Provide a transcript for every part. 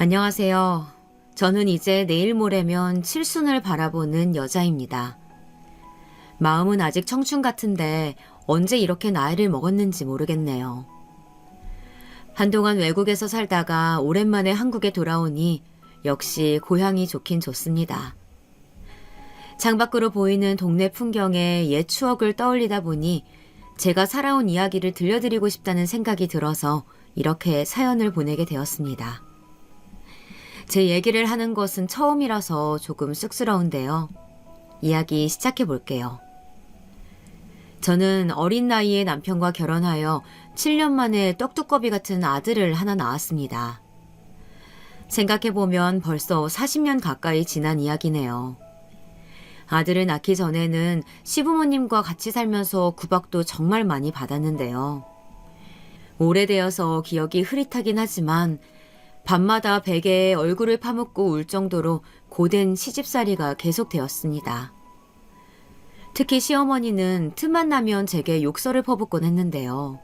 안녕하세요. 저는 이제 내일 모레면 칠순을 바라보는 여자입니다. 마음은 아직 청춘 같은데 언제 이렇게 나이를 먹었는지 모르겠네요. 한동안 외국에서 살다가 오랜만에 한국에 돌아오니 역시 고향이 좋긴 좋습니다. 창밖으로 보이는 동네 풍경에 옛 추억을 떠올리다 보니 제가 살아온 이야기를 들려드리고 싶다는 생각이 들어서 이렇게 사연을 보내게 되었습니다. 제 얘기를 하는 것은 처음이라서 조금 쑥스러운데요. 이야기 시작해 볼게요. 저는 어린 나이에 남편과 결혼하여 7년 만에 떡두꺼비 같은 아들을 하나 낳았습니다. 생각해보면 벌써 40년 가까이 지난 이야기네요. 아들을 낳기 전에는 시부모님과 같이 살면서 구박도 정말 많이 받았는데요. 오래되어서 기억이 흐릿하긴 하지만 밤마다 베개에 얼굴을 파묻고 울 정도로 고된 시집살이가 계속되었습니다. 특히 시어머니는 틈만 나면 제게 욕설을 퍼붓곤 했는데요.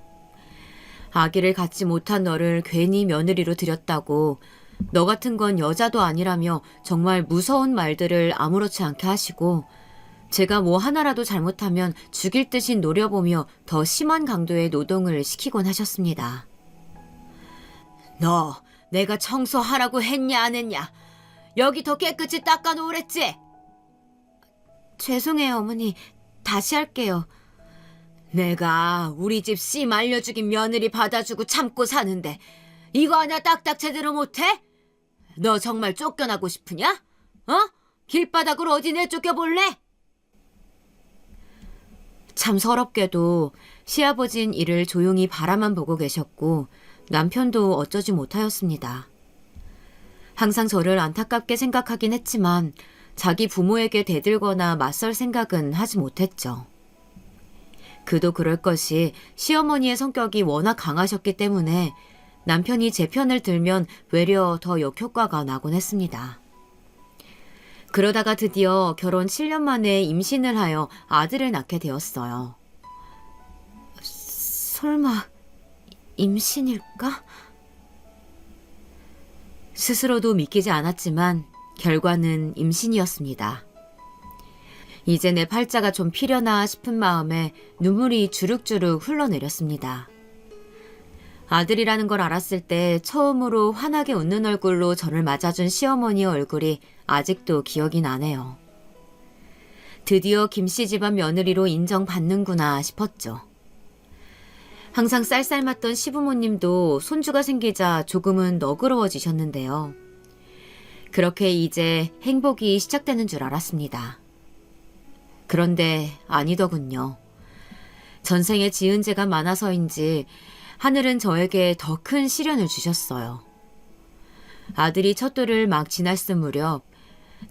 아기를 갖지 못한 너를 괜히 며느리로 들였다고, 너 같은 건 여자도 아니라며 정말 무서운 말들을 아무렇지 않게 하시고, 제가 뭐 하나라도 잘못하면 죽일 듯이 노려보며 더 심한 강도의 노동을 시키곤 하셨습니다. 너 내가 청소하라고 했냐 안 했냐? 여기 더 깨끗이 닦아놓으랬지? 죄송해요 어머니. 다시 할게요. 내가 우리 집 씨 말려 죽인 며느리 받아주고 참고 사는데 이거 하나 딱딱 제대로 못해? 너 정말 쫓겨나고 싶으냐? 길바닥으로 어디 내쫓겨볼래? 참 서럽게도 시아버진 이를 조용히 바라만 보고 계셨고 남편도 어쩌지 못하였습니다. 항상 저를 안타깝게 생각하긴 했지만 자기 부모에게 대들거나 맞설 생각은 하지 못했죠. 그도 그럴 것이 시어머니의 성격이 워낙 강하셨기 때문에 남편이 제 편을 들면 외려 더 역효과가 나곤 했습니다. 그러다가 드디어 결혼 7년 만에 임신을 하여 아들을 낳게 되었어요. 설마 임신일까? 스스로도 믿기지 않았지만 결과는 임신이었습니다. 이제 내 팔자가 좀 피려나 싶은 마음에 눈물이 주룩주룩 흘러내렸습니다. 아들이라는 걸 알았을 때 처음으로 환하게 웃는 얼굴로 저를 맞아준 시어머니의 얼굴이 아직도 기억이 나네요. 드디어 김씨 집안 며느리로 인정받는구나 싶었죠. 항상 쌀쌀맞던 시부모님도 손주가 생기자 조금은 너그러워지셨는데요. 그렇게 이제 행복이 시작되는 줄 알았습니다. 그런데 아니더군요. 전생에 지은 죄가 많아서인지 하늘은 저에게 더 큰 시련을 주셨어요. 아들이 첫 돌을 막 지났을 무렵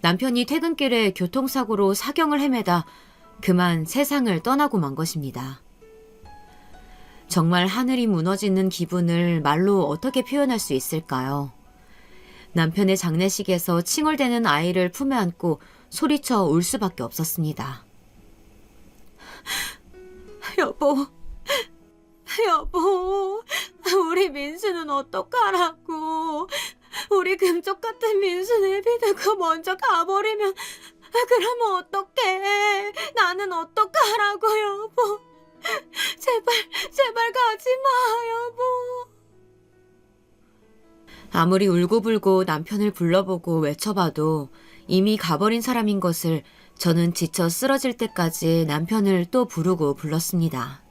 남편이 퇴근길에 교통사고로 사경을 헤매다 그만 세상을 떠나고 만 것입니다. 정말 하늘이 무너지는 기분을 말로 어떻게 표현할 수 있을까요? 남편의 장례식에서 칭얼대는 아이를 품에 안고 소리쳐 울 수밖에 없었습니다. 여보, 우리 민수는 어떡하라고. 우리 금쪽 같은 민수 내비두고 먼저 가버리면 그러면 어떡해. 나는 어떡하라고 여보. 제발 가지 마 여보. 아무리 울고불고 남편을 불러보고 외쳐봐도 이미 가버린 사람인 것을 저는 지쳐 쓰러질 때까지 남편을 또 부르고 불렀습니다.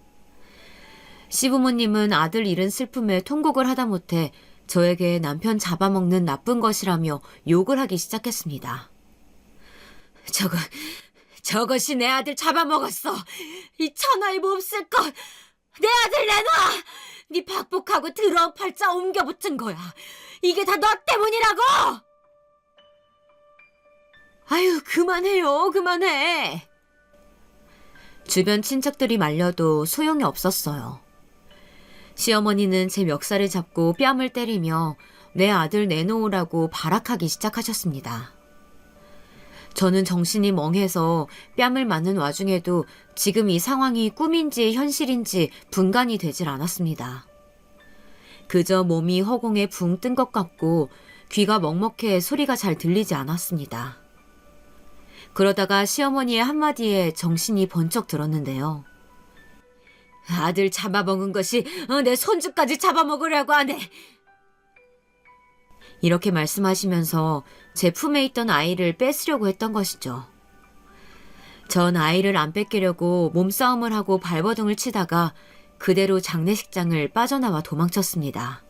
시부모님은 아들 잃은 슬픔에 통곡을 하다못해 저에게 남편 잡아먹는 나쁜 것이라며 욕을 하기 시작했습니다. 저것이 내 아들 잡아먹었어. 이 천하의 몹쓸 것. 내 아들 내놔. 네 박복하고 더러운 팔자 옮겨붙은 거야. 이게 다 너 때문이라고. 아유, 그만해요. 그만해. 주변 친척들이 말려도 소용이 없었어요. 시어머니는 제 멱살을 잡고 뺨을 때리며 내 아들 내놓으라고 발악하기 시작하셨습니다. 저는 정신이 멍해서 뺨을 맞는 와중에도 지금 이 상황이 꿈인지 현실인지 분간이 되질 않았습니다. 그저 몸이 허공에 붕 뜬 것 같고 귀가 먹먹해 소리가 잘 들리지 않았습니다. 그러다가 시어머니의 한마디에 정신이 번쩍 들었는데요. 아들 잡아먹은 것이 내 손주까지 잡아먹으려고 하네. 이렇게 말씀하시면서 제 품에 있던 아이를 뺏으려고 했던 것이죠. 전 아이를 안 뺏기려고 몸싸움을 하고 발버둥을 치다가 그대로 장례식장을 빠져나와 도망쳤습니다.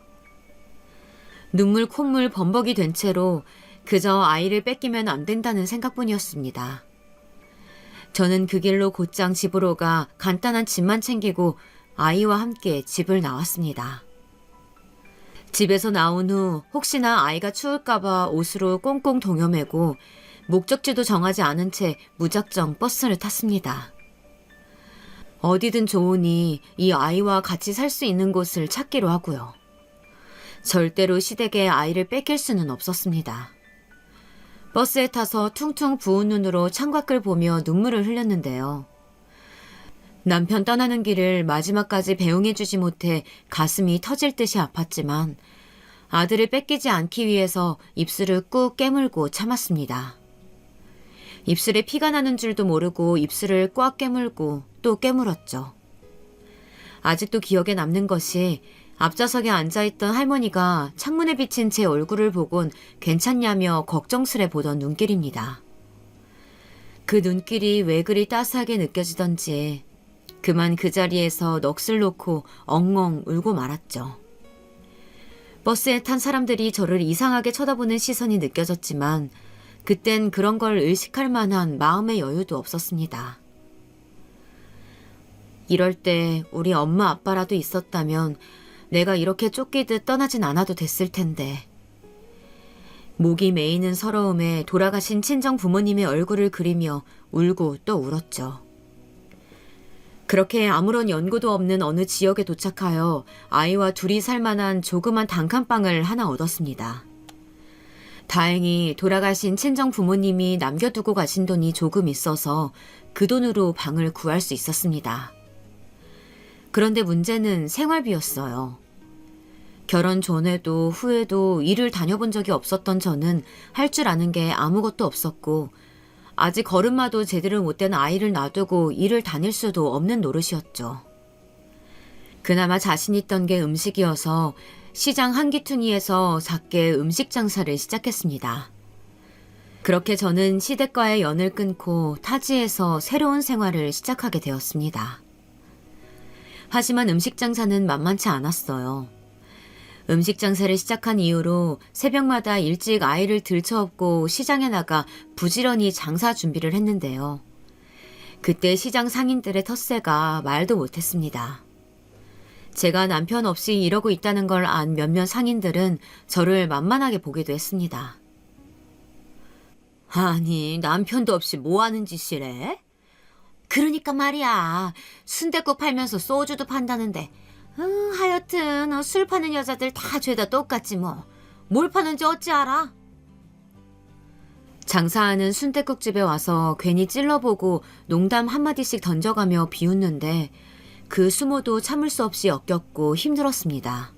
눈물 콧물 범벅이 된 채로 그저 아이를 뺏기면 안 된다는 생각뿐이었습니다. 저는 그 길로 곧장 집으로 가 간단한 짐만 챙기고 아이와 함께 집을 나왔습니다. 집에서 나온 후 혹시나 아이가 추울까봐 옷으로 꽁꽁 동여매고 목적지도 정하지 않은 채 무작정 버스를 탔습니다. 어디든 좋으니 이 아이와 같이 살 수 있는 곳을 찾기로 하고요. 절대로 시댁에 아이를 뺏길 수는 없었습니다. 버스에 타서 퉁퉁 부은 눈으로 창밖을 보며 눈물을 흘렸는데요. 남편 떠나는 길을 마지막까지 배웅해주지 못해 가슴이 터질 듯이 아팠지만 아들을 뺏기지 않기 위해서 입술을 꾹 깨물고 참았습니다. 입술에 피가 나는 줄도 모르고 입술을 꽉 깨물고 또 깨물었죠. 아직도 기억에 남는 것이 앞좌석에 앉아있던 할머니가 창문에 비친 제 얼굴을 보곤 괜찮냐며 걱정스레 보던 눈길입니다. 그 눈길이 왜 그리 따스하게 느껴지던지 그만 그 자리에서 넋을 놓고 엉엉 울고 말았죠. 버스에 탄 사람들이 저를 이상하게 쳐다보는 시선이 느껴졌지만 그땐 그런 걸 의식할 만한 마음의 여유도 없었습니다. 이럴 때 우리 엄마 아빠라도 있었다면 내가 이렇게 쫓기듯 떠나진 않아도 됐을 텐데. 목이 메이는 서러움에 돌아가신 친정 부모님의 얼굴을 그리며 울고 또 울었죠. 그렇게 아무런 연고도 없는 어느 지역에 도착하여 아이와 둘이 살 만한 조그만 단칸방을 하나 얻었습니다. 다행히 돌아가신 친정 부모님이 남겨두고 가신 돈이 조금 있어서 그 돈으로 방을 구할 수 있었습니다. 그런데 문제는 생활비였어요. 결혼 전에도 후에도 일을 다녀본 적이 없었던 저는 할 줄 아는 게 아무것도 없었고 아직 걸음마도 제대로 못된 아이를 놔두고 일을 다닐 수도 없는 노릇이었죠. 그나마 자신 있던 게 음식이어서 시장 한기퉁이에서 작게 음식 장사를 시작했습니다. 그렇게 저는 시댁과의 연을 끊고 타지에서 새로운 생활을 시작하게 되었습니다. 하지만 음식 장사는 만만치 않았어요. 음식 장사를 시작한 이후로 새벽마다 일찍 아이를 들쳐업고 시장에 나가 부지런히 장사 준비를 했는데요. 그때 시장 상인들의 텃세가 말도 못했습니다. 제가 남편 없이 이러고 있다는 걸 안 몇몇 상인들은 저를 만만하게 보기도 했습니다. 아니, 남편도 없이 뭐 하는 짓이래? 그러니까 말이야. 순댓국 팔면서 소주도 판다는데 하여튼 술 파는 여자들 다 죄다 똑같지 뭐. 뭘 파는지 어찌 알아? 장사하는 순댓국집에 와서 괜히 찔러보고 농담 한마디씩 던져가며 비웃는데 그 수모도 참을 수 없이 엮였고 힘들었습니다.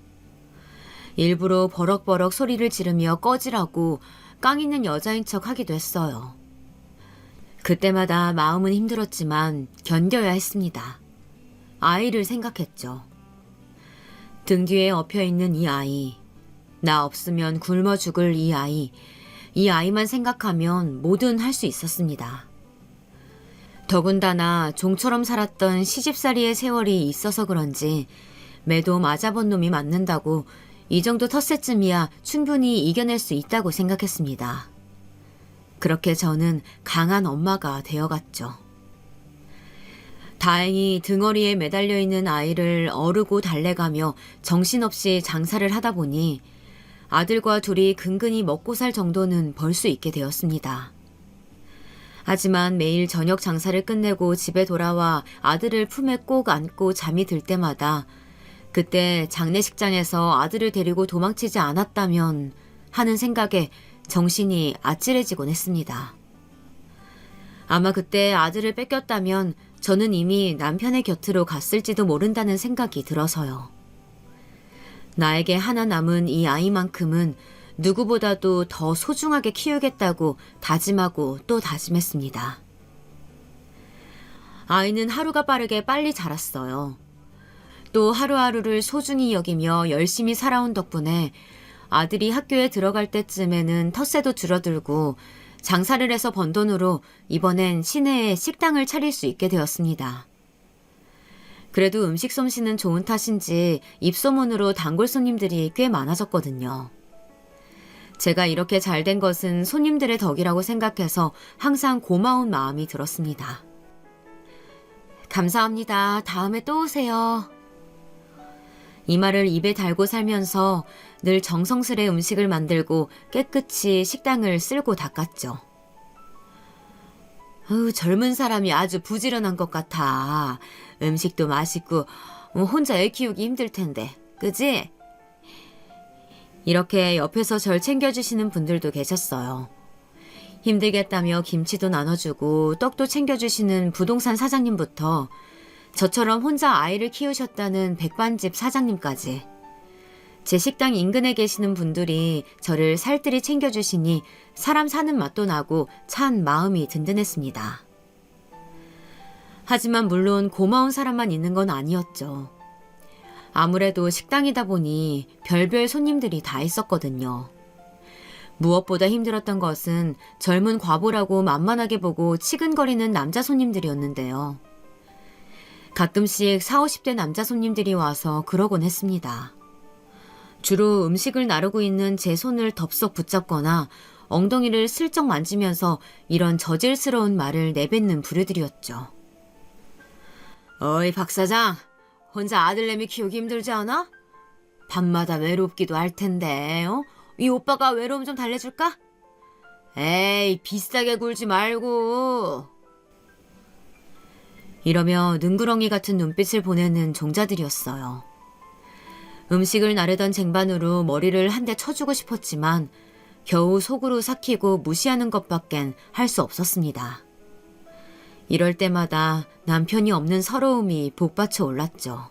일부러 버럭버럭 소리를 지르며 꺼지라고 깡 있는 여자인 척 하기도 했어요. 그때마다 마음은 힘들었지만 견뎌야 했습니다. 아이를 생각했죠. 등 뒤에 엎여있는 이 아이, 나 없으면 굶어 죽을 이 아이만 생각하면 뭐든 할 수 있었습니다. 더군다나 종처럼 살았던 시집살이의 세월이 있어서 그런지 매도 맞아본 놈이 맞는다고 이 정도 텃세쯤이야 충분히 이겨낼 수 있다고 생각했습니다. 그렇게 저는 강한 엄마가 되어갔죠. 다행히 등허리에 매달려 있는 아이를 어르고 달래가며 정신없이 장사를 하다 보니 아들과 둘이 근근히 먹고 살 정도는 벌 수 있게 되었습니다. 하지만 매일 저녁 장사를 끝내고 집에 돌아와 아들을 품에 꼭 안고 잠이 들 때마다 그때 장례식장에서 아들을 데리고 도망치지 않았다면 하는 생각에 정신이 아찔해지곤 했습니다. 아마 그때 아들을 뺏겼다면 저는 이미 남편의 곁으로 갔을지도 모른다는 생각이 들어서요. 나에게 하나 남은 이 아이만큼은 누구보다도 더 소중하게 키우겠다고 다짐하고 또 다짐했습니다. 아이는 하루가 빠르게 빨리 자랐어요. 또 하루하루를 소중히 여기며 열심히 살아온 덕분에 아들이 학교에 들어갈 때쯤에는 텃세도 줄어들고 장사를 해서 번 돈으로 이번엔 시내에 식당을 차릴 수 있게 되었습니다. 그래도 음식 솜씨는 좋은 탓인지 입소문으로 단골 손님들이 꽤 많아졌거든요. 제가 이렇게 잘 된 것은 손님들의 덕이라고 생각해서 항상 고마운 마음이 들었습니다. 감사합니다. 다음에 또 오세요. 이 말을 입에 달고 살면서 늘 정성스레 음식을 만들고 깨끗이 식당을 쓸고 닦았죠. 젊은 사람이 아주 부지런한 것 같아. 음식도 맛있고 혼자 애 키우기 힘들 텐데. 그지? 이렇게 옆에서 절 챙겨주시는 분들도 계셨어요. 힘들겠다며 김치도 나눠주고 떡도 챙겨주시는 부동산 사장님부터 저처럼 혼자 아이를 키우셨다는 백반집 사장님까지 제 식당 인근에 계시는 분들이 저를 살뜰히 챙겨주시니 사람 사는 맛도 나고 참 마음이 든든했습니다. 하지만 물론 고마운 사람만 있는 건 아니었죠. 아무래도 식당이다 보니 별별 손님들이 다 있었거든요. 무엇보다 힘들었던 것은 젊은 과부라고 만만하게 보고 치근거리는 남자 손님들이었는데요. 가끔씩 40, 50대 남자 손님들이 와서 그러곤 했습니다. 주로 음식을 나르고 있는 제 손을 덥석 붙잡거나 엉덩이를 슬쩍 만지면서 이런 저질스러운 말을 내뱉는 부류들이었죠. 어이 박 사장, 혼자 아들내미 키우기 힘들지 않아? 밤마다 외롭기도 할 텐데 이 오빠가 외로움 좀 달래줄까? 에이 비싸게 굴지 말고. 이러며 능구렁이 같은 눈빛을 보내는 종자들이었어요. 음식을 나르던 쟁반으로 머리를 한 대 쳐주고 싶었지만 겨우 속으로 삭히고 무시하는 것밖엔 할 수 없었습니다. 이럴 때마다 남편이 없는 서러움이 복받쳐 올랐죠.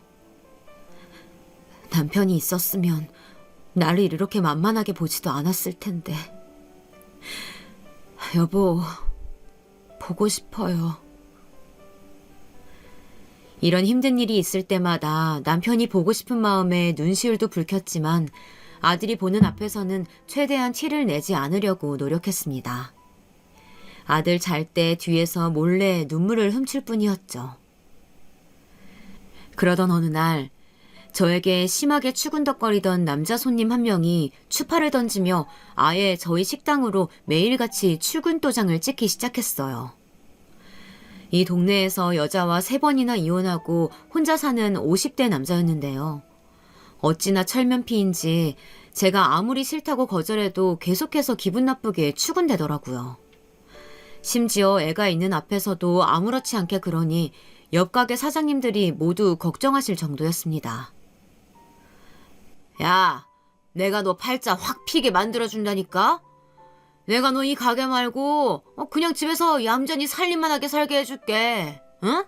남편이 있었으면 나를 이렇게 만만하게 보지도 않았을 텐데. 여보, 보고 싶어요. 이런 힘든 일이 있을 때마다 남편이 보고 싶은 마음에 눈시울도 붉혔지만 아들이 보는 앞에서는 최대한 티를 내지 않으려고 노력했습니다. 아들 잘 때 뒤에서 몰래 눈물을 훔칠 뿐이었죠. 그러던 어느 날 저에게 심하게 추근덕거리던 남자 손님 한 명이 추파를 던지며 아예 저희 식당으로 매일같이 출근 도장을 찍기 시작했어요. 이 동네에서 여자와 3번이나 이혼하고 혼자 사는 50대 남자였는데요. 어찌나 철면피인지 제가 아무리 싫다고 거절해도 계속해서 기분 나쁘게 출근되더라고요. 심지어 애가 있는 앞에서도 아무렇지 않게 그러니 옆 가게 사장님들이 모두 걱정하실 정도였습니다. 야, 내가 너 팔자 확 피게 만들어준다니까? 내가 너 이 가게 말고 그냥 집에서 얌전히 살림만 하게 살게 해줄게. 응?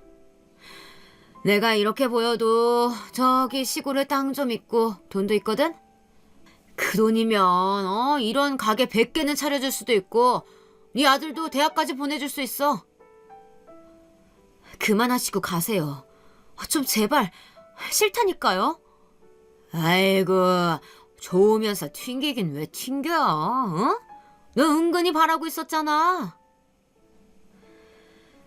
내가 이렇게 보여도 저기 시골에 땅 좀 있고 돈도 있거든? 그 돈이면 이런 가게 100개는 차려줄 수도 있고 네 아들도 대학까지 보내줄 수 있어. 그만하시고 가세요. 좀 제발 싫다니까요. 아이고 좋으면서 튕기긴 왜 튕겨? 어? 너 은근히 바라고 있었잖아.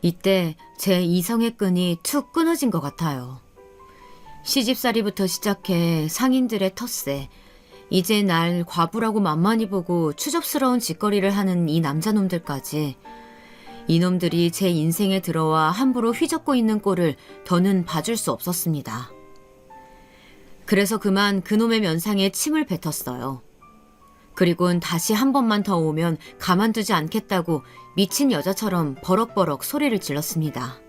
이때 제 이성의 끈이 툭 끊어진 것 같아요. 시집살이부터 시작해 상인들의 텃세, 이제 날 과부라고 만만히 보고 추접스러운 짓거리를 하는 이 남자놈들까지 이놈들이 제 인생에 들어와 함부로 휘젓고 있는 꼴을 더는 봐줄 수 없었습니다. 그래서 그만 그놈의 면상에 침을 뱉었어요. 그리곤 다시 한 번만 더 오면 가만두지 않겠다고 미친 여자처럼 버럭버럭 소리를 질렀습니다.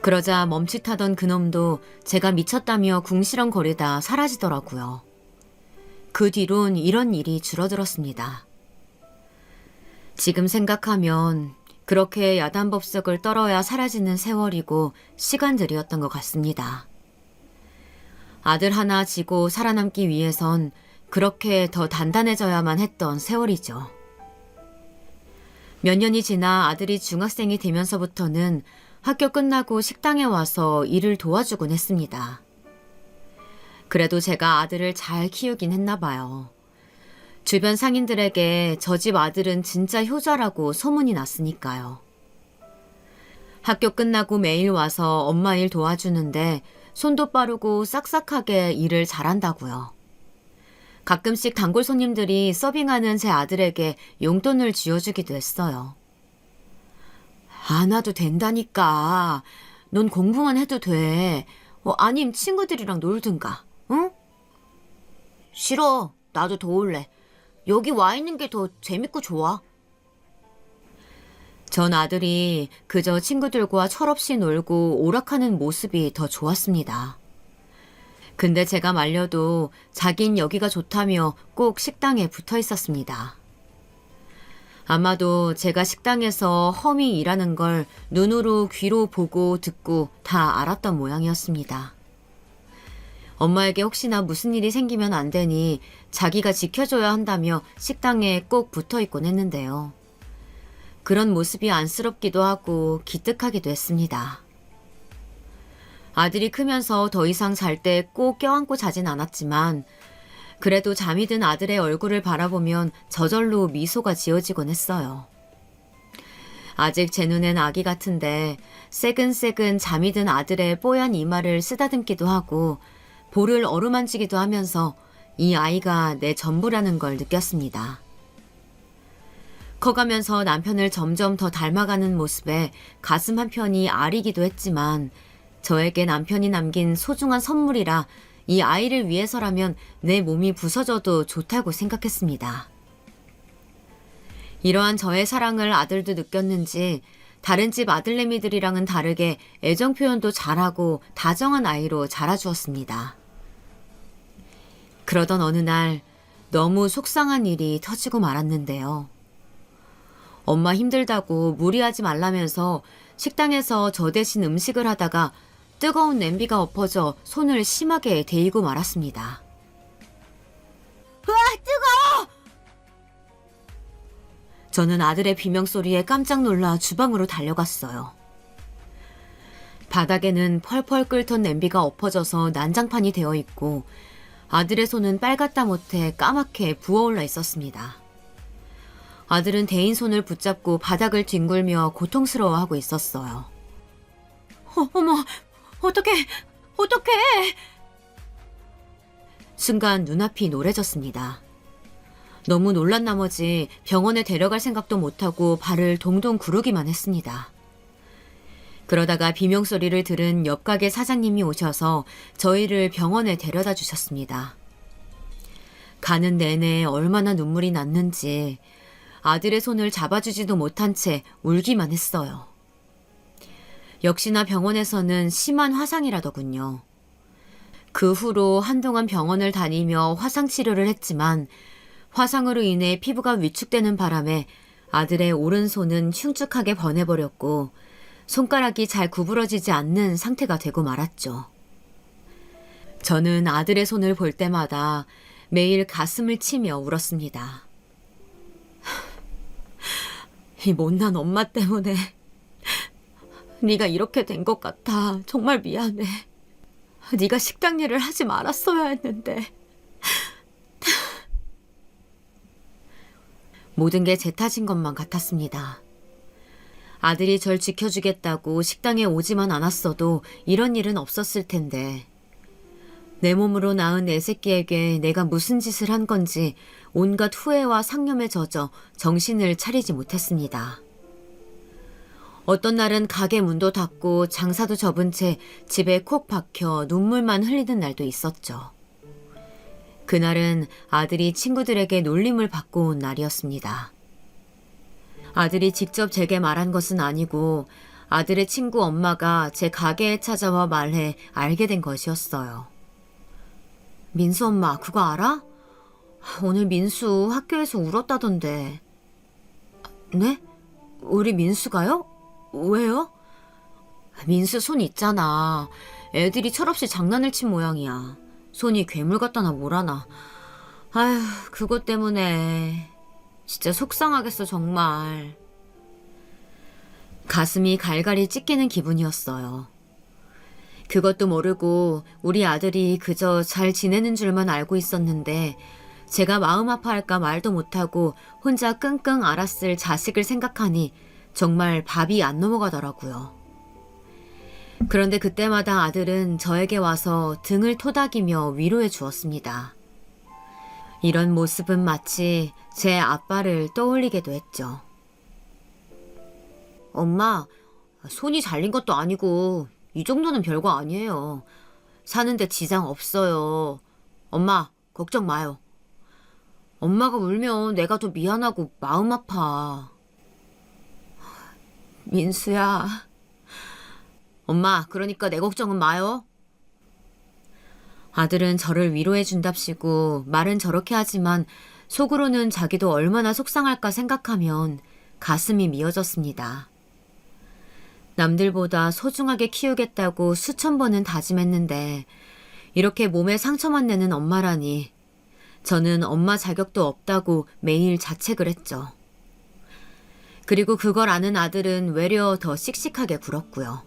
그러자 멈칫하던 그놈도 제가 미쳤다며 궁시렁거리다 사라지더라고요. 그 뒤론 이런 일이 줄어들었습니다. 지금 생각하면 그렇게 야단법석을 떨어야 사라지는 세월이고 시간들이었던 것 같습니다. 아들 하나 지고 살아남기 위해선 그렇게 더 단단해져야만 했던 세월이죠. 몇 년이 지나 아들이 중학생이 되면서부터는 학교 끝나고 식당에 와서 일을 도와주곤 했습니다. 그래도 제가 아들을 잘 키우긴 했나 봐요. 주변 상인들에게 저 집 아들은 진짜 효자라고 소문이 났으니까요. 학교 끝나고 매일 와서 엄마 일 도와주는데 손도 빠르고 싹싹하게 일을 잘한다고요. 가끔씩 단골 손님들이 서빙하는 제 아들에게 용돈을 쥐어주기도 했어요. 안 와도 된다니까. 넌 공부만 해도 돼. 아님 친구들이랑 놀든가. 응? 싫어. 나도 도울래. 여기 와 있는 게 더 재밌고 좋아. 전 아들이 그저 친구들과 철없이 놀고 오락하는 모습이 더 좋았습니다. 근데 제가 말려도 자긴 여기가 좋다며 꼭 식당에 붙어 있었습니다. 아마도 제가 식당에서 험히 일하는 걸 눈으로 귀로 보고 듣고 다 알았던 모양이었습니다. 엄마에게 혹시나 무슨 일이 생기면 안 되니 자기가 지켜줘야 한다며 식당에 꼭 붙어 있곤 했는데요. 그런 모습이 안쓰럽기도 하고 기특하기도 했습니다. 아들이 크면서 더 이상 잘 때 꼭 껴안고 자진 않았지만 그래도 잠이 든 아들의 얼굴을 바라보면 저절로 미소가 지어지곤 했어요. 아직 제 눈엔 아기 같은데 새근새근 잠이 든 아들의 뽀얀 이마를 쓰다듬기도 하고 볼을 어루만지기도 하면서 이 아이가 내 전부라는 걸 느꼈습니다. 커가면서 남편을 점점 더 닮아가는 모습에 가슴 한편이 아리기도 했지만 저에게 남편이 남긴 소중한 선물이라 이 아이를 위해서라면 내 몸이 부서져도 좋다고 생각했습니다. 이러한 저의 사랑을 아들도 느꼈는지 다른 집 아들내미들이랑은 다르게 애정 표현도 잘하고 다정한 아이로 자라주었습니다. 그러던 어느 날 너무 속상한 일이 터지고 말았는데요. 엄마 힘들다고 무리하지 말라면서 식당에서 저 대신 음식을 하다가 뜨거운 냄비가 엎어져 손을 심하게 데이고 말았습니다. 으아, 뜨거워! 저는 아들의 비명소리에 깜짝 놀라 주방으로 달려갔어요. 바닥에는 펄펄 끓던 냄비가 엎어져서 난장판이 되어 있고 아들의 손은 빨갛다 못해 까맣게 부어올라 있었습니다. 아들은 대인 손을 붙잡고 바닥을 뒹굴며 고통스러워하고 있었어요. 어머, 어떡해! 순간 눈앞이 노래졌습니다. 너무 놀란 나머지 병원에 데려갈 생각도 못하고 발을 동동 구르기만 했습니다. 그러다가 비명소리를 들은 옆 가게 사장님이 오셔서 저희를 병원에 데려다 주셨습니다. 가는 내내 얼마나 눈물이 났는지 아들의 손을 잡아주지도 못한 채 울기만 했어요. 역시나 병원에서는 심한 화상이라더군요. 그 후로 한동안 병원을 다니며 화상 치료를 했지만 화상으로 인해 피부가 위축되는 바람에 아들의 오른손은 흉측하게 번해버렸고 손가락이 잘 구부러지지 않는 상태가 되고 말았죠. 저는 아들의 손을 볼 때마다 매일 가슴을 치며 울었습니다. 이 못난 엄마 때문에 네가 이렇게 된 것 같아. 정말 미안해. 네가 식당 일을 하지 말았어야 했는데. 모든 게 제 탓인 것만 같았습니다. 아들이 절 지켜주겠다고 식당에 오지만 않았어도 이런 일은 없었을 텐데. 내 몸으로 낳은 내 새끼에게 내가 무슨 짓을 한 건지 온갖 후회와 상념에 젖어 정신을 차리지 못했습니다. 어떤 날은 가게 문도 닫고 장사도 접은 채 집에 콕 박혀 눈물만 흘리는 날도 있었죠. 그날은 아들이 친구들에게 놀림을 받고 온 날이었습니다. 아들이 직접 제게 말한 것은 아니고 아들의 친구 엄마가 제 가게에 찾아와 말해 알게 된 것이었어요. 민수 엄마 그거 알아? 오늘 민수 학교에서 울었다던데. 네? 우리 민수가요? 왜요? 민수 손 있잖아. 애들이 철없이 장난을 친 모양이야. 손이 괴물 같다나 뭐라나. 아휴, 그것 때문에 진짜 속상하겠어, 정말. 가슴이 갈갈이 찢기는 기분이었어요. 그것도 모르고 우리 아들이 그저 잘 지내는 줄만 알고 있었는데 제가 마음 아파할까 말도 못하고 혼자 끙끙 앓았을 자식을 생각하니 정말 밥이 안 넘어가더라고요. 그런데 그때마다 아들은 저에게 와서 등을 토닥이며 위로해 주었습니다. 이런 모습은 마치 제 아빠를 떠올리게도 했죠. 엄마, 손이 잘린 것도 아니고 이 정도는 별거 아니에요. 사는데 지장 없어요. 엄마, 걱정 마요. 엄마가 울면 내가 더 미안하고 마음 아파. 민수야. 엄마, 그러니까 내 걱정은 마요. 아들은 저를 위로해준답시고 말은 저렇게 하지만 속으로는 자기도 얼마나 속상할까 생각하면 가슴이 미어졌습니다. 남들보다 소중하게 키우겠다고 수천 번은 다짐했는데 이렇게 몸에 상처만 내는 엄마라니 저는 엄마 자격도 없다고 매일 자책을 했죠. 그리고 그걸 아는 아들은 외려 더 씩씩하게 굴었고요.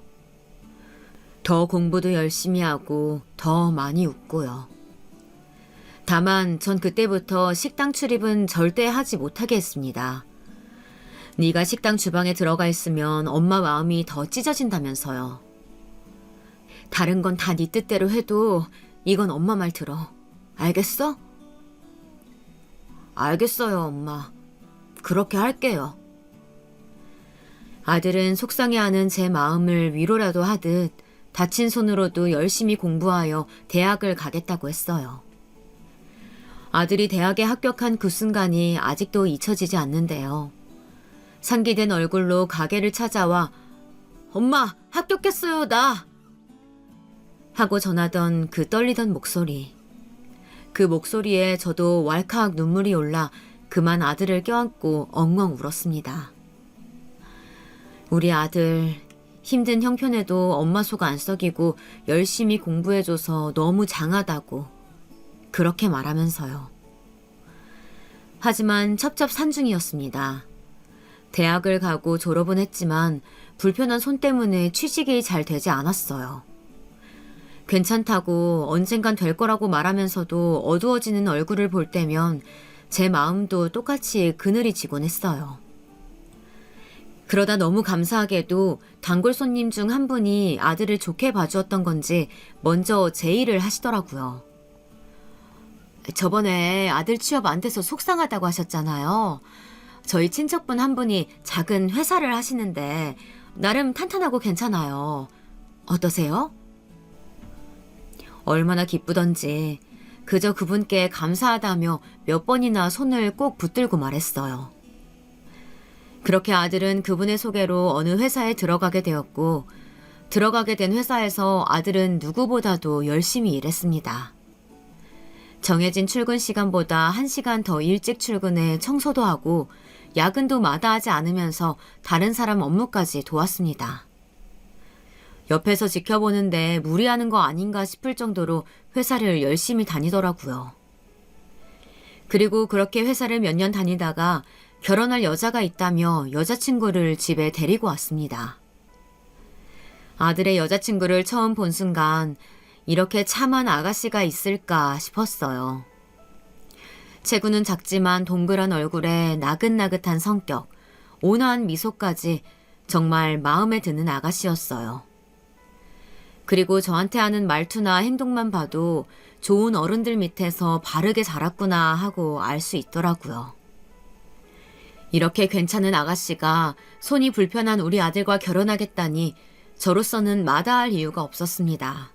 더 공부도 열심히 하고 더 많이 웃고요. 다만 전 그때부터 식당 출입은 절대 하지 못하게 했습니다. 네가 식당 주방에 들어가 있으면 엄마 마음이 더 찢어진다면서요. 다른 건 다 네 뜻대로 해도 이건 엄마 말 들어. 알겠어? 알겠어요, 엄마. 그렇게 할게요. 아들은 속상해하는 제 마음을 위로라도 하듯 다친 손으로도 열심히 공부하여 대학을 가겠다고 했어요. 아들이 대학에 합격한 그 순간이 아직도 잊혀지지 않는데요. 상기된 얼굴로 가게를 찾아와 엄마, 합격했어요, 나! 하고 전하던 그 떨리던 목소리. 그 목소리에 저도 왈칵 눈물이 올라 그만 아들을 껴안고 엉엉 울었습니다. 우리 아들, 힘든 형편에도 엄마 속 안 썩이고 열심히 공부해줘서 너무 장하다고 그렇게 말하면서요. 하지만 첩첩산중이었습니다. 대학을 가고 졸업은 했지만 불편한 손 때문에 취직이 잘 되지 않았어요. 괜찮다고 언젠간 될 거라고 말하면서도 어두워지는 얼굴을 볼 때면 제 마음도 똑같이 그늘이 지곤 했어요. 그러다 너무 감사하게도 단골 손님 중 한 분이 아들을 좋게 봐주었던 건지 먼저 제의를 하시더라고요. 저번에 아들 취업 안 돼서 속상하다고 하셨잖아요. 저희 친척분 한 분이 작은 회사를 하시는데 나름 탄탄하고 괜찮아요. 어떠세요? 얼마나 기쁘던지 그저 그분께 감사하다며 몇 번이나 손을 꼭 붙들고 말했어요. 그렇게 아들은 그분의 소개로 어느 회사에 들어가게 되었고 들어가게 된 회사에서 아들은 누구보다도 열심히 일했습니다. 정해진 출근 시간보다 1시간 더 일찍 출근해 청소도 하고 야근도 마다하지 않으면서 다른 사람 업무까지 도왔습니다. 옆에서 지켜보는데 무리하는 거 아닌가 싶을 정도로 회사를 열심히 다니더라고요. 그리고 그렇게 회사를 몇 년 다니다가 결혼할 여자가 있다며 여자친구를 집에 데리고 왔습니다. 아들의 여자친구를 처음 본 순간 이렇게 참한 아가씨가 있을까 싶었어요. 체구는 작지만 동그란 얼굴에 나긋나긋한 성격, 온화한 미소까지 정말 마음에 드는 아가씨였어요. 그리고 저한테 하는 말투나 행동만 봐도 좋은 어른들 밑에서 바르게 자랐구나 하고 알 수 있더라고요. 이렇게 괜찮은 아가씨가 손이 불편한 우리 아들과 결혼하겠다니 저로서는 마다할 이유가 없었습니다.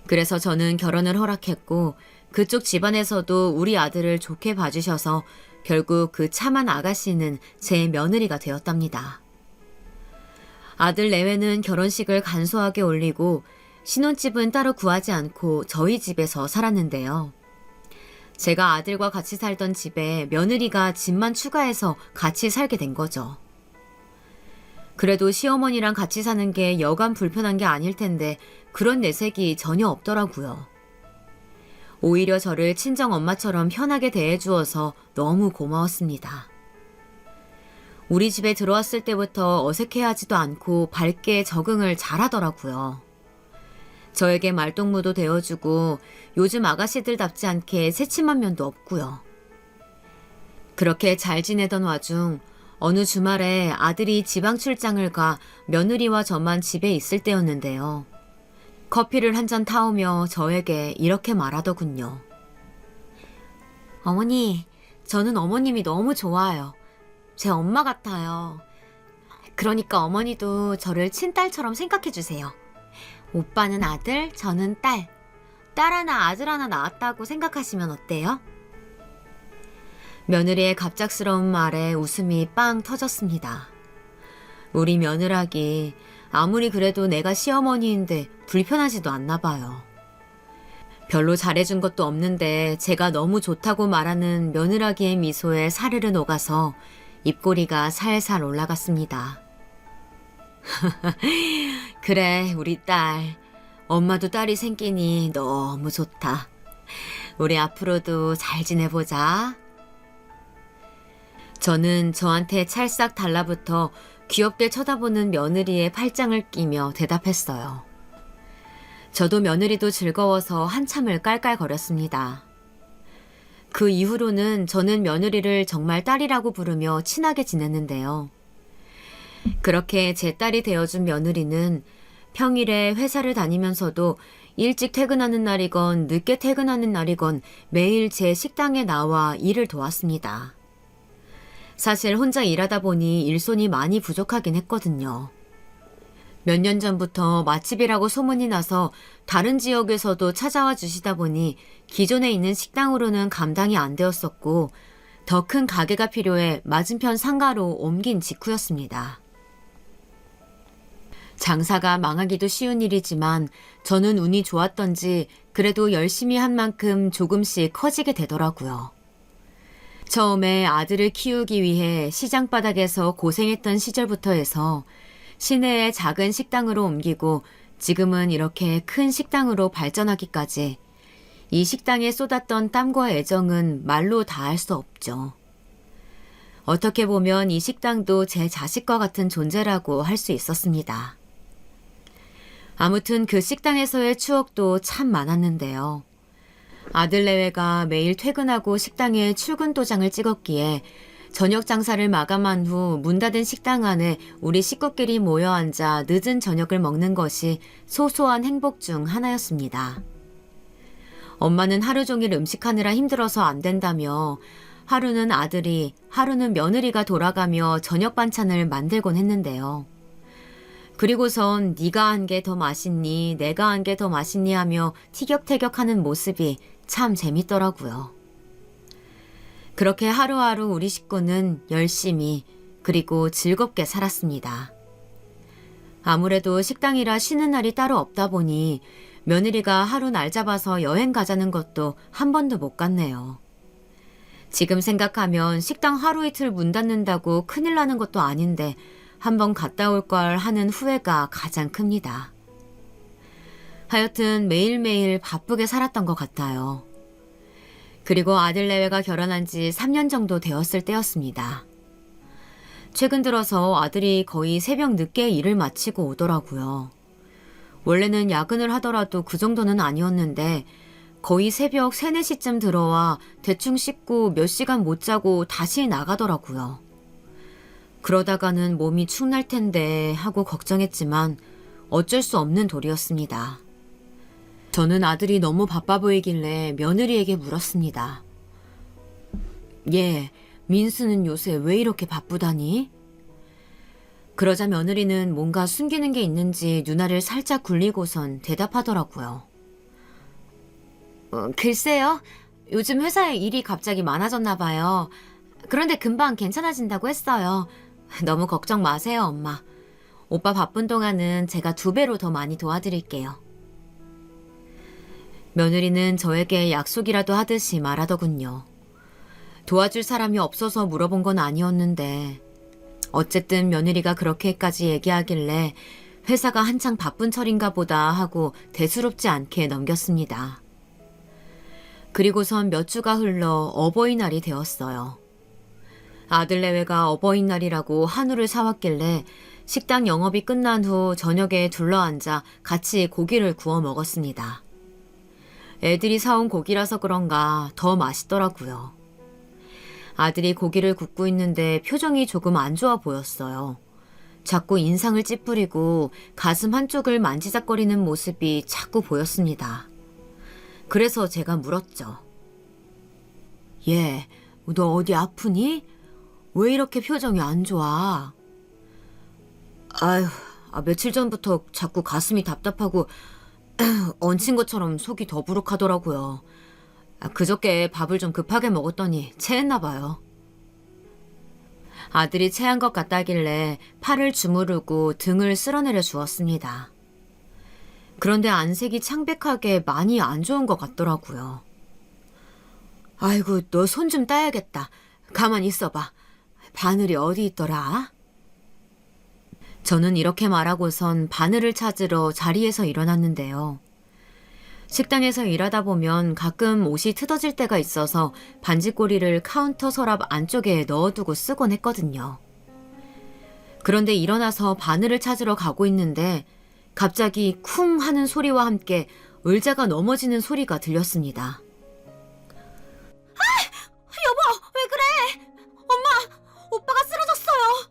그래서 저는 결혼을 허락했고 그쪽 집안에서도 우리 아들을 좋게 봐주셔서 결국 그 참한 아가씨는 제 며느리가 되었답니다. 아들 내외는 결혼식을 간소하게 올리고 신혼집은 따로 구하지 않고 저희 집에서 살았는데요. 제가 아들과 같이 살던 집에 며느리가 집만 추가해서 같이 살게 된 거죠. 그래도 시어머니랑 같이 사는 게 여간 불편한 게 아닐 텐데 그런 내색이 전혀 없더라고요. 오히려 저를 친정 엄마처럼 편하게 대해주어서 너무 고마웠습니다. 우리 집에 들어왔을 때부터 어색해하지도 않고 밝게 적응을 잘하더라고요. 저에게 말동무도 되어주고 요즘 아가씨들답지 않게 새침한 면도 없고요. 그렇게 잘 지내던 와중 어느 주말에 아들이 지방 출장을 가 며느리와 저만 집에 있을 때였는데요. 커피를 한 잔 타오며 저에게 이렇게 말하더군요. 어머니, 저는 어머님이 너무 좋아요. 제 엄마 같아요. 그러니까 어머니도 저를 친딸처럼 생각해 주세요. 오빠는 아들, 저는 딸. 딸 하나, 아들 하나 낳았다고 생각하시면 어때요? 며느리의 갑작스러운 말에 웃음이 빵 터졌습니다. 우리 며느라기 아무리 그래도 내가 시어머니인데 불편하지도 않나 봐요. 별로 잘해준 것도 없는데 제가 너무 좋다고 말하는 며느라기의 미소에 사르르 녹아서 입꼬리가 살살 올라갔습니다. 그래, 우리 딸. 엄마도 딸이 생기니 너무 좋다. 우리 앞으로도 잘 지내보자. 저는 저한테 찰싹 달라붙어 귀엽게 쳐다보는 며느리의 팔짱을 끼며 대답했어요. 저도 며느리도 즐거워서 한참을 깔깔거렸습니다. 그 이후로는 저는 며느리를 정말 딸이라고 부르며 친하게 지냈는데요. 그렇게 제 딸이 되어준 며느리는 평일에 회사를 다니면서도 일찍 퇴근하는 날이건 늦게 퇴근하는 날이건 매일 제 식당에 나와 일을 도왔습니다. 사실 혼자 일하다 보니 일손이 많이 부족하긴 했거든요. 몇 년 전부터 맛집이라고 소문이 나서 다른 지역에서도 찾아와 주시다 보니 기존에 있는 식당으로는 감당이 안 되었었고 더 큰 가게가 필요해 맞은편 상가로 옮긴 직후였습니다. 장사가 망하기도 쉬운 일이지만 저는 운이 좋았던지 그래도 열심히 한 만큼 조금씩 커지게 되더라고요. 처음에 아들을 키우기 위해 시장 바닥에서 고생했던 시절부터 해서 시내의 작은 식당으로 옮기고 지금은 이렇게 큰 식당으로 발전하기까지 이 식당에 쏟았던 땀과 애정은 말로 다할 수 없죠. 어떻게 보면 이 식당도 제 자식과 같은 존재라고 할 수 있었습니다. 아무튼 그 식당에서의 추억도 참 많았는데요. 아들 내외가 매일 퇴근하고 식당에 출근 도장을 찍었기에 저녁 장사를 마감한 후 문 닫은 식당 안에 우리 식구끼리 모여 앉아 늦은 저녁을 먹는 것이 소소한 행복 중 하나였습니다. 엄마는 하루 종일 음식하느라 힘들어서 안 된다며 하루는 아들이, 하루는 며느리가 돌아가며 저녁 반찬을 만들곤 했는데요. 그리고선 네가 한 게 더 맛있니, 내가 한 게 더 맛있니 하며 티격태격하는 모습이 참 재밌더라고요. 그렇게 하루하루 우리 식구는 열심히 그리고 즐겁게 살았습니다. 아무래도 식당이라 쉬는 날이 따로 없다 보니 며느리가 하루 날 잡아서 여행 가자는 것도 한 번도 못 갔네요. 지금 생각하면 식당 하루 이틀 문 닫는다고 큰일 나는 것도 아닌데 한번 갔다 올 걸 하는 후회가 가장 큽니다. 하여튼 매일매일 바쁘게 살았던 것 같아요. 그리고 아들 내외가 결혼한 지 3년 정도 되었을 때였습니다. 최근 들어서 아들이 거의 새벽 늦게 일을 마치고 오더라고요. 원래는 야근을 하더라도 그 정도는 아니었는데 거의 새벽 3, 4시쯤 들어와 대충 씻고 몇 시간 못 자고 다시 나가더라고요. 그러다가는 몸이 축날 텐데 하고 걱정했지만 어쩔 수 없는 도리였습니다. 저는 아들이 너무 바빠 보이길래 며느리에게 물었습니다. 민수는 요새 왜 이렇게 바쁘다니? 그러자 며느리는 뭔가 숨기는 게 있는지 누나를 살짝 굴리고선 대답하더라고요. 글쎄요. 요즘 회사에 일이 갑자기 많아졌나 봐요. 그런데 금방 괜찮아진다고 했어요. 너무 걱정 마세요, 엄마. 오빠 바쁜 동안은 제가 2배로 더 많이 도와드릴게요. 며느리는 저에게 약속이라도 하듯이 말하더군요. 도와줄 사람이 없어서 물어본 건 아니었는데 어쨌든 며느리가 그렇게까지 얘기하길래 회사가 한창 바쁜 철인가 보다 하고 대수롭지 않게 넘겼습니다. 그리고선 몇 주가 흘러 어버이날이 되었어요. 아들 내외가 어버이날이라고 한우를 사왔길래 식당 영업이 끝난 후 저녁에 둘러앉아 같이 고기를 구워 먹었습니다. 애들이 사온 고기라서 그런가 더 맛있더라고요. 아들이 고기를 굽고 있는데 표정이 조금 안 좋아 보였어요. 자꾸 인상을 찌푸리고 가슴 한쪽을 만지작거리는 모습이 자꾸 보였습니다. 그래서 제가 물었죠. 얘, 너 어디 아프니? 왜 이렇게 표정이 안 좋아? 아휴, 며칠 전부터 자꾸 가슴이 답답하고 얹힌 것처럼 속이 더부룩하더라고요. 그저께 밥을 좀 급하게 먹었더니 체했나 봐요. 아들이 체한 것 같다길래 팔을 주무르고 등을 쓸어내려 주었습니다. 그런데 안색이 창백하게 많이 안 좋은 것 같더라고요. 아이고, 너 손 좀 따야겠다. 가만히 있어봐. 바늘이 어디 있더라? 저는 이렇게 말하고선 바늘을 찾으러 자리에서 일어났는데요. 식당에서 일하다 보면 가끔 옷이 트어질 때가 있어서 반지꼬리를 카운터 서랍 안쪽에 넣어두고 쓰곤 했거든요. 그런데 일어나서 바늘을 찾으러 가고 있는데 갑자기 쿵 하는 소리와 함께 의자가 넘어지는 소리가 들렸습니다. 여보, 왜 그래? 엄마, 오빠가 쓰러졌어요.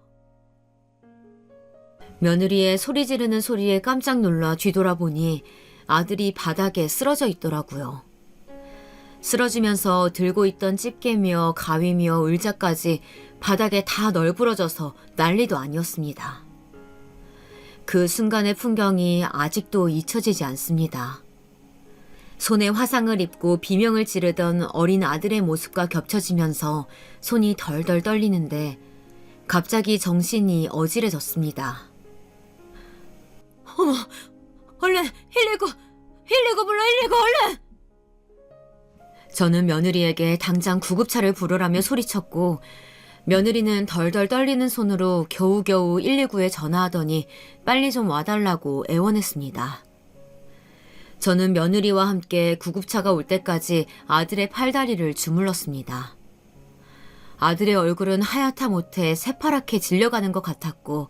며느리의 소리 지르는 소리에 깜짝 놀라 뒤돌아보니 아들이 바닥에 쓰러져 있더라고요. 쓰러지면서 들고 있던 집게며 가위며 의자까지 바닥에 다 널브러져서 난리도 아니었습니다. 그 순간의 풍경이 아직도 잊혀지지 않습니다. 손에 화상을 입고 비명을 지르던 어린 아들의 모습과 겹쳐지면서 손이 덜덜 떨리는데 갑자기 정신이 어지러졌습니다. 어머, 얼른 119 불러, 119 얼른! 저는 며느리에게 당장 구급차를 부르라며 소리쳤고 며느리는 덜덜 떨리는 손으로 겨우겨우 119에 전화하더니 빨리 좀 와달라고 애원했습니다. 저는 며느리와 함께 구급차가 올 때까지 아들의 팔다리를 주물렀습니다. 아들의 얼굴은 하얗다 못해 새파랗게 질려가는 것 같았고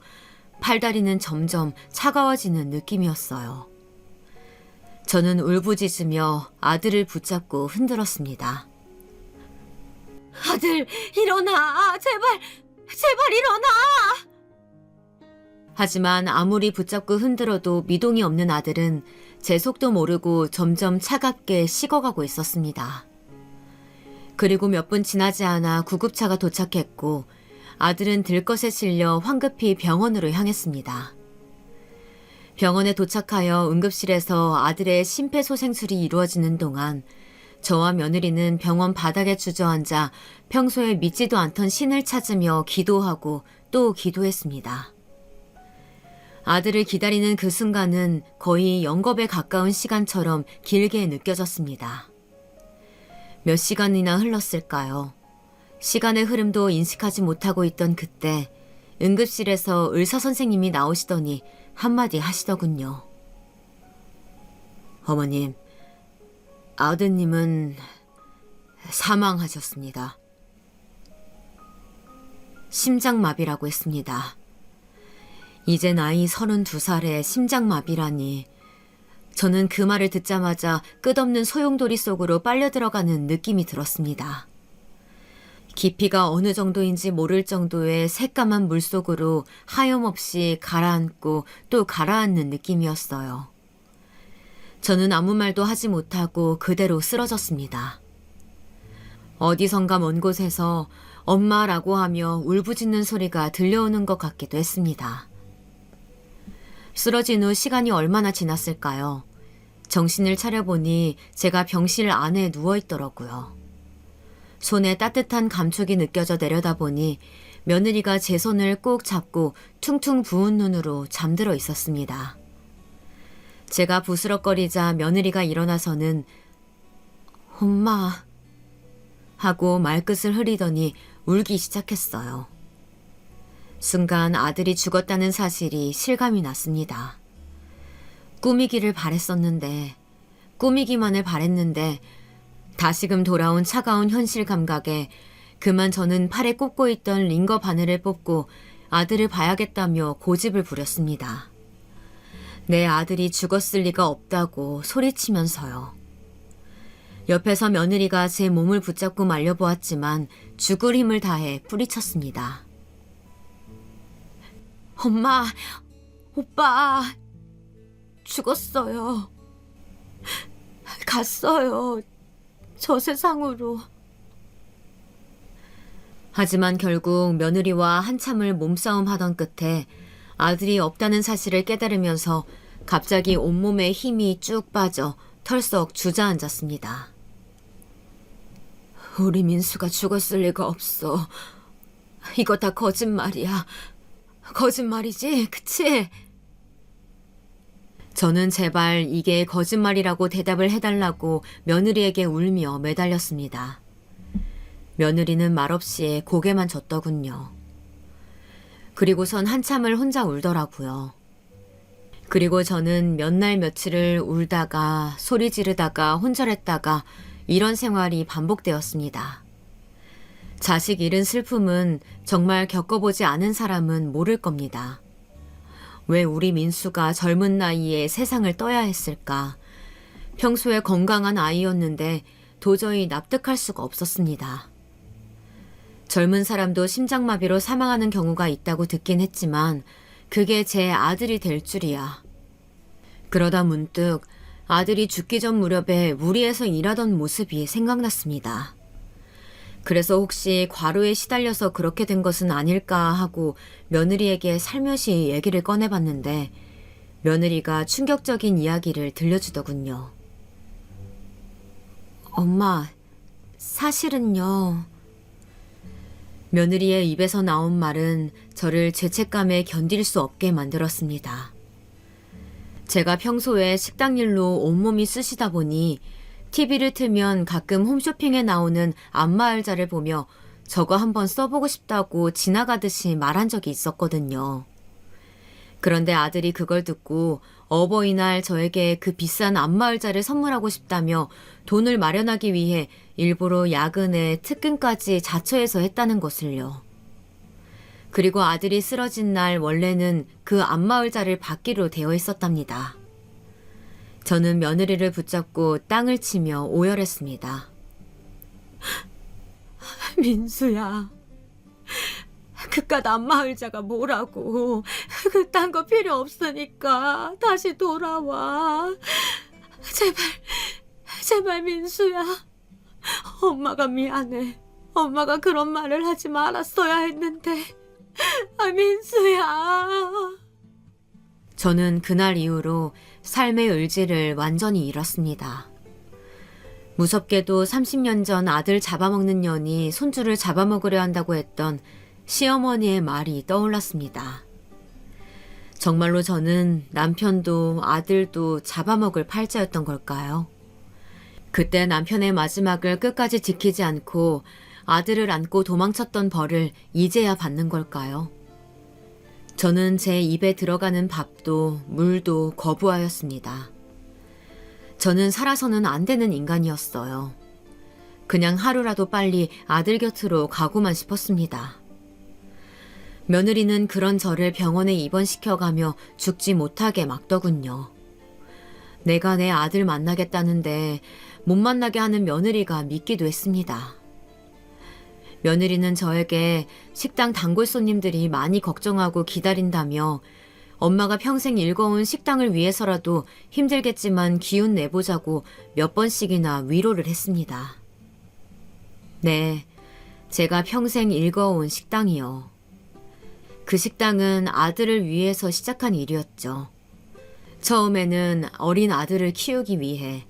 팔다리는 점점 차가워지는 느낌이었어요. 저는 울부짖으며 아들을 붙잡고 흔들었습니다. 아들, 일어나! 제발 일어나! 하지만 아무리 붙잡고 흔들어도 미동이 없는 아들은 제 속도 모르고 점점 차갑게 식어가고 있었습니다. 그리고 몇 분 지나지 않아 구급차가 도착했고 아들은 들것에 실려 황급히 병원으로 향했습니다. 병원에 도착하여 응급실에서 아들의 심폐소생술이 이루어지는 동안 저와 며느리는 병원 바닥에 주저앉아 평소에 믿지도 않던 신을 찾으며 기도하고 또 기도했습니다. 아들을 기다리는 그 순간은 거의 영겁에 가까운 시간처럼 길게 느껴졌습니다. 몇 시간이나 흘렀을까요? 시간의 흐름도 인식하지 못하고 있던 그때 응급실에서 의사 선생님이 나오시더니 한마디 하시더군요. 어머님, 아드님은 사망하셨습니다. 심장마비라고 했습니다. 이제 나이 32살에 심장마비라니. 저는 그 말을 듣자마자 끝없는 소용돌이 속으로 빨려 들어가는 느낌이 들었습니다. 깊이가 어느 정도인지 모를 정도의 새까만 물속으로 하염없이 가라앉고 또 가라앉는 느낌이었어요. 저는 아무 말도 하지 못하고 그대로 쓰러졌습니다. 어디선가 먼 곳에서 엄마라고 하며 울부짖는 소리가 들려오는 것 같기도 했습니다. 쓰러진 후 시간이 얼마나 지났을까요? 정신을 차려보니 제가 병실 안에 누워있더라고요. 손에 따뜻한 감촉이 느껴져 내려다보니 며느리가 제 손을 꼭 잡고 퉁퉁 부은 눈으로 잠들어 있었습니다. 제가 부스럭거리자 며느리가 일어나서는 엄마 하고 말끝을 흐리더니 울기 시작했어요. 순간 아들이 죽었다는 사실이 실감이 났습니다. 꾸미기만을 바랬는데 다시금 돌아온 차가운 현실 감각에 그만 저는 팔에 꽂고 있던 링거 바늘을 뽑고 아들을 봐야겠다며 고집을 부렸습니다. 내 아들이 죽었을 리가 없다고 소리치면서요. 옆에서 며느리가 제 몸을 붙잡고 말려보았지만 죽을 힘을 다해 뿌리쳤습니다. 엄마, 오빠, 죽었어요. 갔어요. 저 세상으로. 하지만 결국 며느리와 한참을 몸싸움 하던 끝에 아들이 없다는 사실을 깨달으면서 갑자기 온몸에 힘이 쭉 빠져 털썩 주저앉았습니다. 우리 민수가 죽었을 리가 없어. 이거 다 거짓말이야. 거짓말이지, 그치? 저는 제발 이게 거짓말이라고 대답을 해달라고 며느리에게 울며 매달렸습니다. 며느리는 말없이 고개만 젓더군요. 그리고선 한참을 혼자 울더라고요. 그리고 저는 몇 날 며칠을 울다가 소리 지르다가 혼절했다가 이런 생활이 반복되었습니다. 자식 잃은 슬픔은 정말 겪어보지 않은 사람은 모를 겁니다. 왜 우리 민수가 젊은 나이에 세상을 떠야 했을까? 평소에 건강한 아이였는데 도저히 납득할 수가 없었습니다. 젊은 사람도 심장마비로 사망하는 경우가 있다고 듣긴 했지만 그게 제 아들이 될 줄이야. 그러다 문득 아들이 죽기 전 무렵에 무리해서 일하던 모습이 생각났습니다. 그래서 혹시 과로에 시달려서 그렇게 된 것은 아닐까 하고 며느리에게 살며시 얘기를 꺼내봤는데 며느리가 충격적인 이야기를 들려주더군요. 엄마, 사실은요. 며느리의 입에서 나온 말은 저를 죄책감에 견딜 수 없게 만들었습니다. 제가 평소에 식당 일로 온몸이 쑤시다 보니 TV를 틀면 가끔 홈쇼핑에 나오는 안마의자를 보며 저거 한번 써보고 싶다고 지나가듯이 말한 적이 있었거든요. 그런데 아들이 그걸 듣고 어버이날 저에게 그 비싼 안마의자를 선물하고 싶다며 돈을 마련하기 위해 일부러 야근에 특근까지 자처해서 했다는 것을요. 그리고 아들이 쓰러진 날 원래는 그 안마의자를 받기로 되어 있었답니다. 저는 며느리를 붙잡고 땅을 치며 오열했습니다. 민수야, 그깟 안마의자가 뭐라고. 그딴 거 필요 없으니까 다시 돌아와. 제발 민수야. 엄마가 미안해. 엄마가 그런 말을 하지 말았어야 했는데. 민수야. 저는 그날 이후로 삶의 의지를 완전히 잃었습니다. 무섭게도 30년 전 아들 잡아먹는 년이 손주를 잡아먹으려 한다고 했던 시어머니의 말이 떠올랐습니다. 정말로 저는 남편도 아들도 잡아먹을 팔자였던 걸까요? 그때 남편의 마지막을 끝까지 지키지 않고 아들을 안고 도망쳤던 벌을 이제야 받는 걸까요? 저는 제 입에 들어가는 밥도 물도 거부하였습니다. 저는 살아서는 안 되는 인간이었어요. 그냥 하루라도 빨리 아들 곁으로 가고만 싶었습니다. 며느리는 그런 저를 병원에 입원시켜가며 죽지 못하게 막더군요. 내가 내 아들 만나겠다는데 못 만나게 하는 며느리가 믿기도 했습니다. 며느리는 저에게 식당 단골 손님들이 많이 걱정하고 기다린다며 엄마가 평생 일궈온 식당을 위해서라도 힘들겠지만 기운 내보자고 몇 번씩이나 위로를 했습니다. 네, 제가 평생 일궈온 식당이요. 그 식당은 아들을 위해서 시작한 일이었죠. 처음에는 어린 아들을 키우기 위해,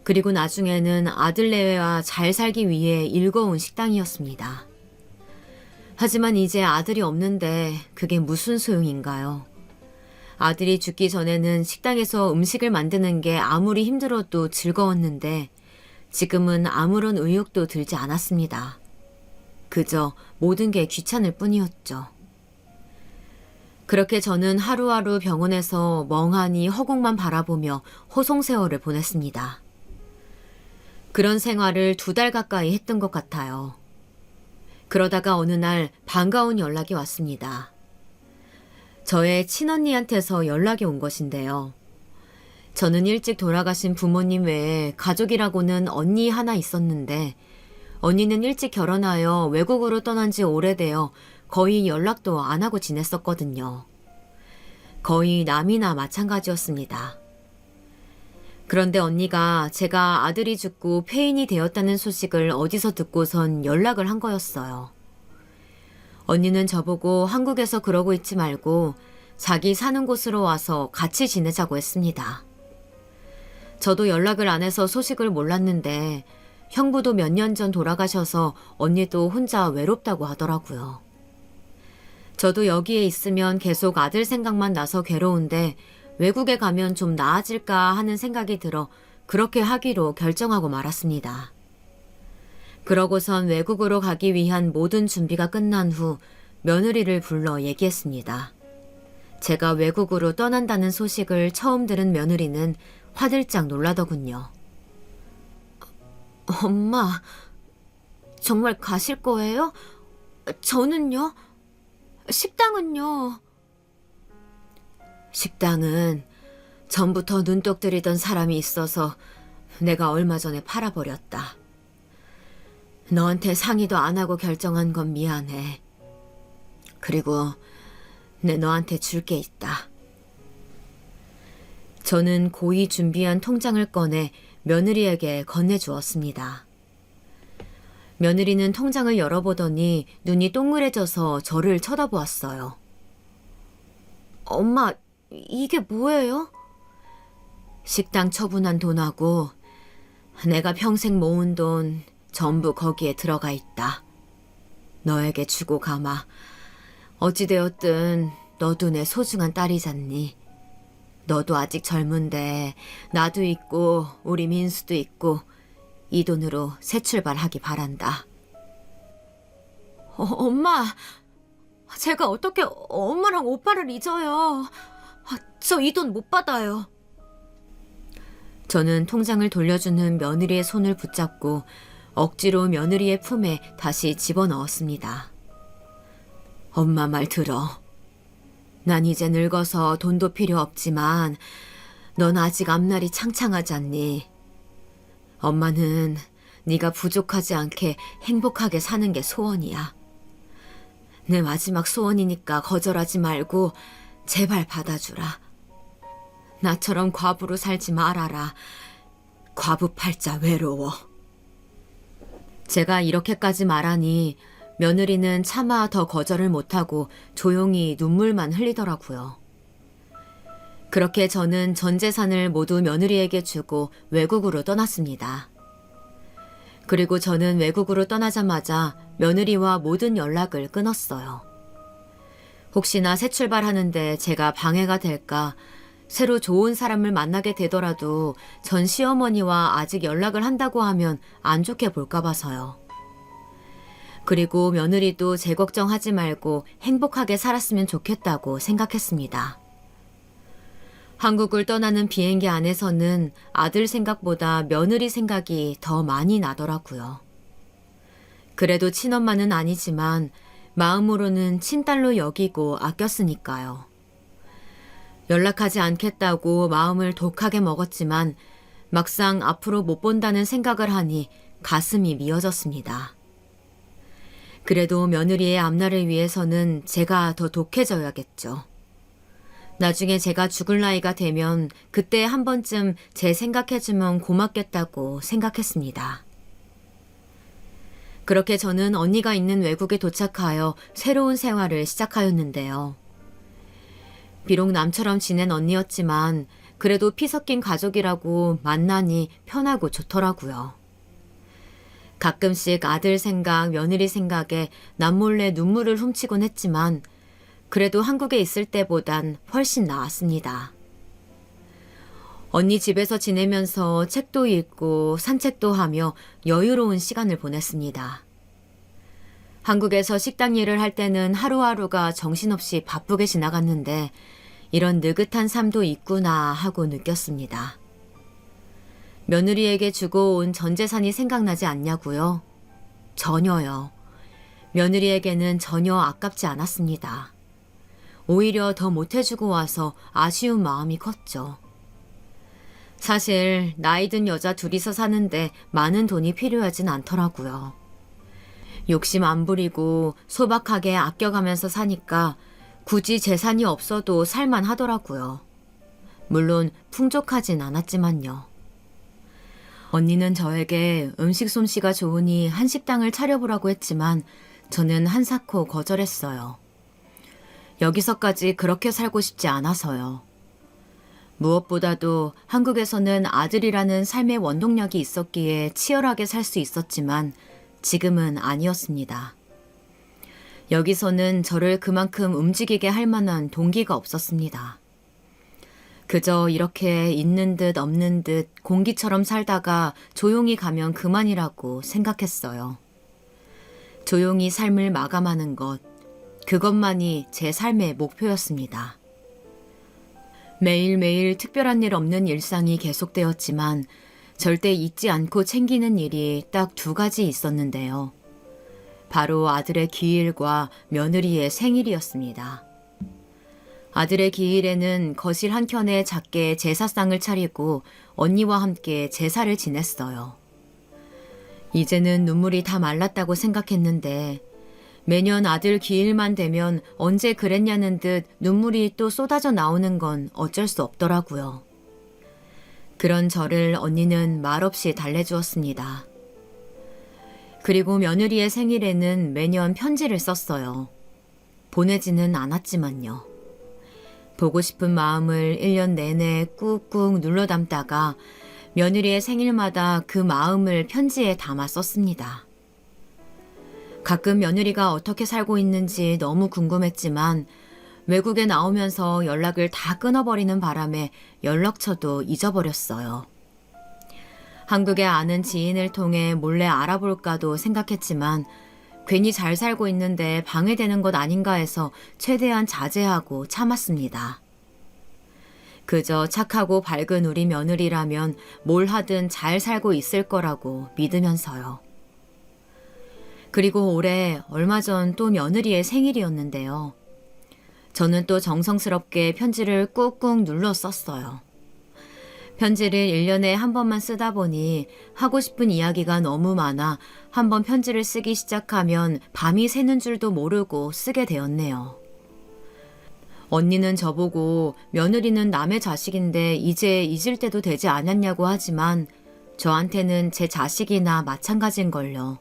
그리고 나중에는 아들내외와 잘 살기 위해 일궈온 식당이었습니다. 하지만 이제 아들이 없는데 그게 무슨 소용인가요? 아들이 죽기 전에는 식당에서 음식을 만드는 게 아무리 힘들어도 즐거웠는데 지금은 아무런 의욕도 들지 않았습니다. 그저 모든 게 귀찮을 뿐이었죠. 그렇게 저는 하루하루 병원에서 멍하니 허공만 바라보며 호송세월을 보냈습니다. 그런 생활을 2달 가까이 했던 것 같아요. 그러다가 어느 날 반가운 연락이 왔습니다. 저의 친언니한테서 연락이 온 것인데요. 저는 일찍 돌아가신 부모님 외에 가족이라고는 언니 하나 있었는데 언니는 일찍 결혼하여 외국으로 떠난 지 오래되어 거의 연락도 안 하고 지냈었거든요. 거의 남이나 마찬가지였습니다. 그런데 언니가 제가 아들이 죽고 폐인이 되었다는 소식을 어디서 듣고선 연락을 한 거였어요. 언니는 저보고 한국에서 그러고 있지 말고 자기 사는 곳으로 와서 같이 지내자고 했습니다. 저도 연락을 안 해서 소식을 몰랐는데 형부도 몇 년 전 돌아가셔서 언니도 혼자 외롭다고 하더라고요. 저도 여기에 있으면 계속 아들 생각만 나서 괴로운데 외국에 가면 좀 나아질까 하는 생각이 들어 그렇게 하기로 결정하고 말았습니다. 그러고선 외국으로 가기 위한 모든 준비가 끝난 후 며느리를 불러 얘기했습니다. 제가 외국으로 떠난다는 소식을 처음 들은 며느리는 화들짝 놀라더군요. 엄마, 정말 가실 거예요? 저는요? 식당은요? 식당은 전부터 눈독 들이던 사람이 있어서 내가 얼마 전에 팔아버렸다. 너한테 상의도 안 하고 결정한 건 미안해. 그리고 내 너한테 줄 게 있다. 저는 고이 준비한 통장을 꺼내 며느리에게 건네주었습니다. 며느리는 통장을 열어보더니 눈이 동그래져서 저를 쳐다보았어요. 엄마, 이게 뭐예요? 식당 처분한 돈하고 내가 평생 모은 돈 전부 거기에 들어가 있다. 너에게 주고 가마. 어찌되었든 너도 내 소중한 딸이잖니. 너도 아직 젊은데 나도 있고 우리 민수도 있고 이 돈으로 새 출발하기 바란다. 엄마, 제가 어떻게 엄마랑 오빠를 잊어요. 저 이 돈 못 받아요. 저는 통장을 돌려주는 며느리의 손을 붙잡고 억지로 며느리의 품에 다시 집어넣었습니다. 엄마 말 들어. 난 이제 늙어서 돈도 필요 없지만 넌 아직 앞날이 창창하지 않니? 엄마는 네가 부족하지 않게 행복하게 사는 게 소원이야. 내 마지막 소원이니까 거절하지 말고 제발 받아주라. 나처럼 과부로 살지 말아라. 과부 팔자 외로워. 제가 이렇게까지 말하니 며느리는 차마 더 거절을 못하고 조용히 눈물만 흘리더라고요. 그렇게 저는 전 재산을 모두 며느리에게 주고 외국으로 떠났습니다. 그리고 저는 외국으로 떠나자마자 며느리와 모든 연락을 끊었어요. 혹시나 새 출발하는데 제가 방해가 될까, 새로 좋은 사람을 만나게 되더라도 전 시어머니와 아직 연락을 한다고 하면 안 좋게 볼까 봐서요. 그리고 며느리도 제 걱정하지 말고 행복하게 살았으면 좋겠다고 생각했습니다. 한국을 떠나는 비행기 안에서는 아들 생각보다 며느리 생각이 더 많이 나더라고요. 그래도 친엄마는 아니지만 마음으로는 친딸로 여기고 아꼈으니까요. 연락하지 않겠다고 마음을 독하게 먹었지만 막상 앞으로 못 본다는 생각을 하니 가슴이 미어졌습니다. 그래도 며느리의 앞날을 위해서는 제가 더 독해져야겠죠. 나중에 제가 죽을 나이가 되면 그때 한 번쯤 제 생각해주면 고맙겠다고 생각했습니다. 그렇게 저는 언니가 있는 외국에 도착하여 새로운 생활을 시작하였는데요. 비록 남처럼 지낸 언니였지만 그래도 피 섞인 가족이라고 만나니 편하고 좋더라고요. 가끔씩 아들 생각, 며느리 생각에 남몰래 눈물을 훔치곤 했지만 그래도 한국에 있을 때보단 훨씬 나았습니다. 언니 집에서 지내면서 책도 읽고 산책도 하며 여유로운 시간을 보냈습니다. 한국에서 식당 일을 할 때는 하루하루가 정신없이 바쁘게 지나갔는데 이런 느긋한 삶도 있구나 하고 느꼈습니다. 며느리에게 주고 온 전 재산이 생각나지 않냐고요? 전혀요. 며느리에게는 전혀 아깝지 않았습니다. 오히려 더 못해주고 와서 아쉬운 마음이 컸죠. 사실 나이 든 여자 둘이서 사는데 많은 돈이 필요하진 않더라고요. 욕심 안 부리고 소박하게 아껴가면서 사니까 굳이 재산이 없어도 살만 하더라고요. 물론 풍족하진 않았지만요. 언니는 저에게 음식 솜씨가 좋으니 한식당을 차려보라고 했지만 저는 한사코 거절했어요. 여기서까지 그렇게 살고 싶지 않아서요. 무엇보다도 한국에서는 아들이라는 삶의 원동력이 있었기에 치열하게 살 수 있었지만 지금은 아니었습니다. 여기서는 저를 그만큼 움직이게 할 만한 동기가 없었습니다. 그저 이렇게 있는 듯 없는 듯 공기처럼 살다가 조용히 가면 그만이라고 생각했어요. 조용히 삶을 마감하는 것, 그것만이 제 삶의 목표였습니다. 매일매일 특별한 일 없는 일상이 계속되었지만 절대 잊지 않고 챙기는 일이 딱 2가지 있었는데요. 바로 아들의 기일과 며느리의 생일이었습니다. 아들의 기일에는 거실 한켠에 작게 제사상을 차리고 언니와 함께 제사를 지냈어요. 이제는 눈물이 다 말랐다고 생각했는데 매년 아들 기일만 되면 언제 그랬냐는 듯 눈물이 또 쏟아져 나오는 건 어쩔 수 없더라고요. 그런 저를 언니는 말없이 달래주었습니다. 그리고 며느리의 생일에는 매년 편지를 썼어요. 보내지는 않았지만요. 보고 싶은 마음을 1년 내내 꾹꾹 눌러 담다가 며느리의 생일마다 그 마음을 편지에 담아 썼습니다. 가끔 며느리가 어떻게 살고 있는지 너무 궁금했지만 외국에 나오면서 연락을 다 끊어버리는 바람에 연락처도 잊어버렸어요. 한국에 아는 지인을 통해 몰래 알아볼까도 생각했지만 괜히 잘 살고 있는데 방해되는 것 아닌가 해서 최대한 자제하고 참았습니다. 그저 착하고 밝은 우리 며느리라면 뭘 하든 잘 살고 있을 거라고 믿으면서요. 그리고 올해 얼마 전 또 며느리의 생일이었는데요. 저는 또 정성스럽게 편지를 꾹꾹 눌러 썼어요. 편지를 1년에 한 번만 쓰다 보니 하고 싶은 이야기가 너무 많아 한 번 편지를 쓰기 시작하면 밤이 새는 줄도 모르고 쓰게 되었네요. 언니는 저보고 며느리는 남의 자식인데 이제 잊을 때도 되지 않았냐고 하지만 저한테는 제 자식이나 마찬가지인걸요.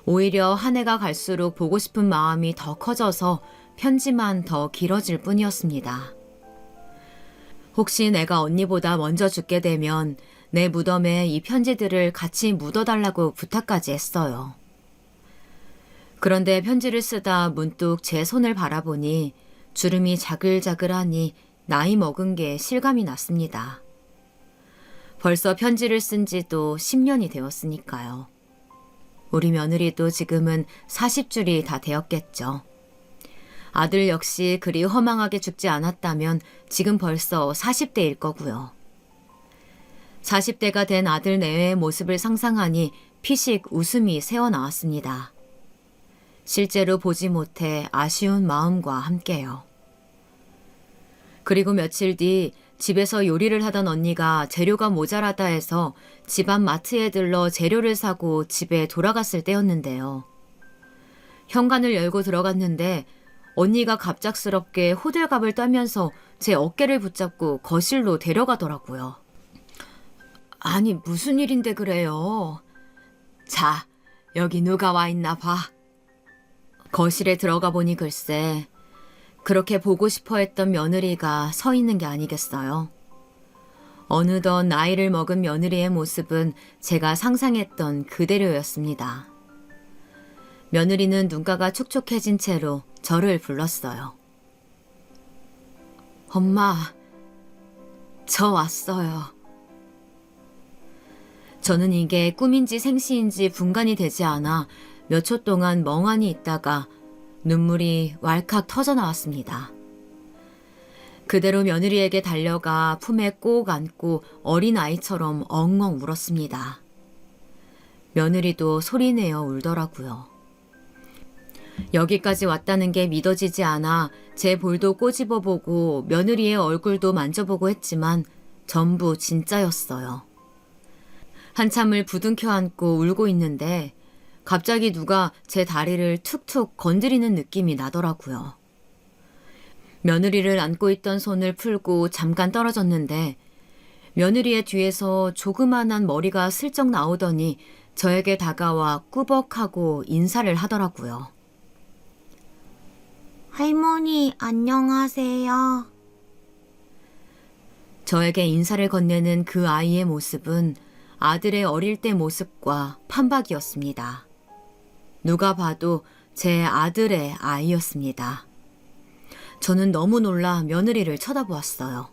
오히려 한 해가 갈수록 보고 싶은 마음이 더 커져서 편지만 더 길어질 뿐이었습니다. 혹시 내가 언니보다 먼저 죽게 되면 내 무덤에 이 편지들을 같이 묻어달라고 부탁까지 했어요. 그런데 편지를 쓰다 문득 제 손을 바라보니 주름이 자글자글하니 나이 먹은 게 실감이 났습니다. 벌써 편지를 쓴 지도 10년이 되었으니까요. 우리 며느리도 지금은 40줄이 다 되었겠죠. 아들 역시 그리 허망하게 죽지 않았다면 지금 벌써 40대일 거고요. 40대가 된 아들 내외의 모습을 상상하니 피식 웃음이 새어나왔습니다. 실제로 보지 못해 아쉬운 마음과 함께요. 그리고 며칠 뒤 집에서 요리를 하던 언니가 재료가 모자라다 해서 집 앞 마트에 들러 재료를 사고 집에 돌아갔을 때였는데요. 현관을 열고 들어갔는데 언니가 갑작스럽게 호들갑을 떨면서 제 어깨를 붙잡고 거실로 데려가더라고요. 아니 무슨 일인데 그래요? 자, 여기 누가 와 있나 봐. 거실에 들어가 보니 글쎄 그렇게 보고 싶어 했던 며느리가 서 있는 게 아니겠어요. 어느덧 나이를 먹은 며느리의 모습은 제가 상상했던 그대로였습니다. 며느리는 눈가가 촉촉해진 채로 저를 불렀어요. 엄마, 저 왔어요. 저는 이게 꿈인지 생시인지 분간이 되지 않아 몇 초 동안 멍하니 있다가 눈물이 왈칵 터져 나왔습니다. 그대로 며느리에게 달려가 품에 꼭 안고 어린아이처럼 엉엉 울었습니다. 며느리도 소리내어 울더라고요. 여기까지 왔다는 게 믿어지지 않아 제 볼도 꼬집어보고 며느리의 얼굴도 만져보고 했지만 전부 진짜였어요. 한참을 부둥켜 안고 울고 있는데 갑자기 누가 제 다리를 툭툭 건드리는 느낌이 나더라고요. 며느리를 안고 있던 손을 풀고 잠깐 떨어졌는데 며느리의 뒤에서 조그만한 머리가 슬쩍 나오더니 저에게 다가와 꾸벅하고 인사를 하더라고요. 할머니, 안녕하세요. 저에게 인사를 건네는 그 아이의 모습은 아들의 어릴 때 모습과 판박이었습니다. 누가 봐도 제 아들의 아이였습니다. 저는 너무 놀라 며느리를 쳐다보았어요.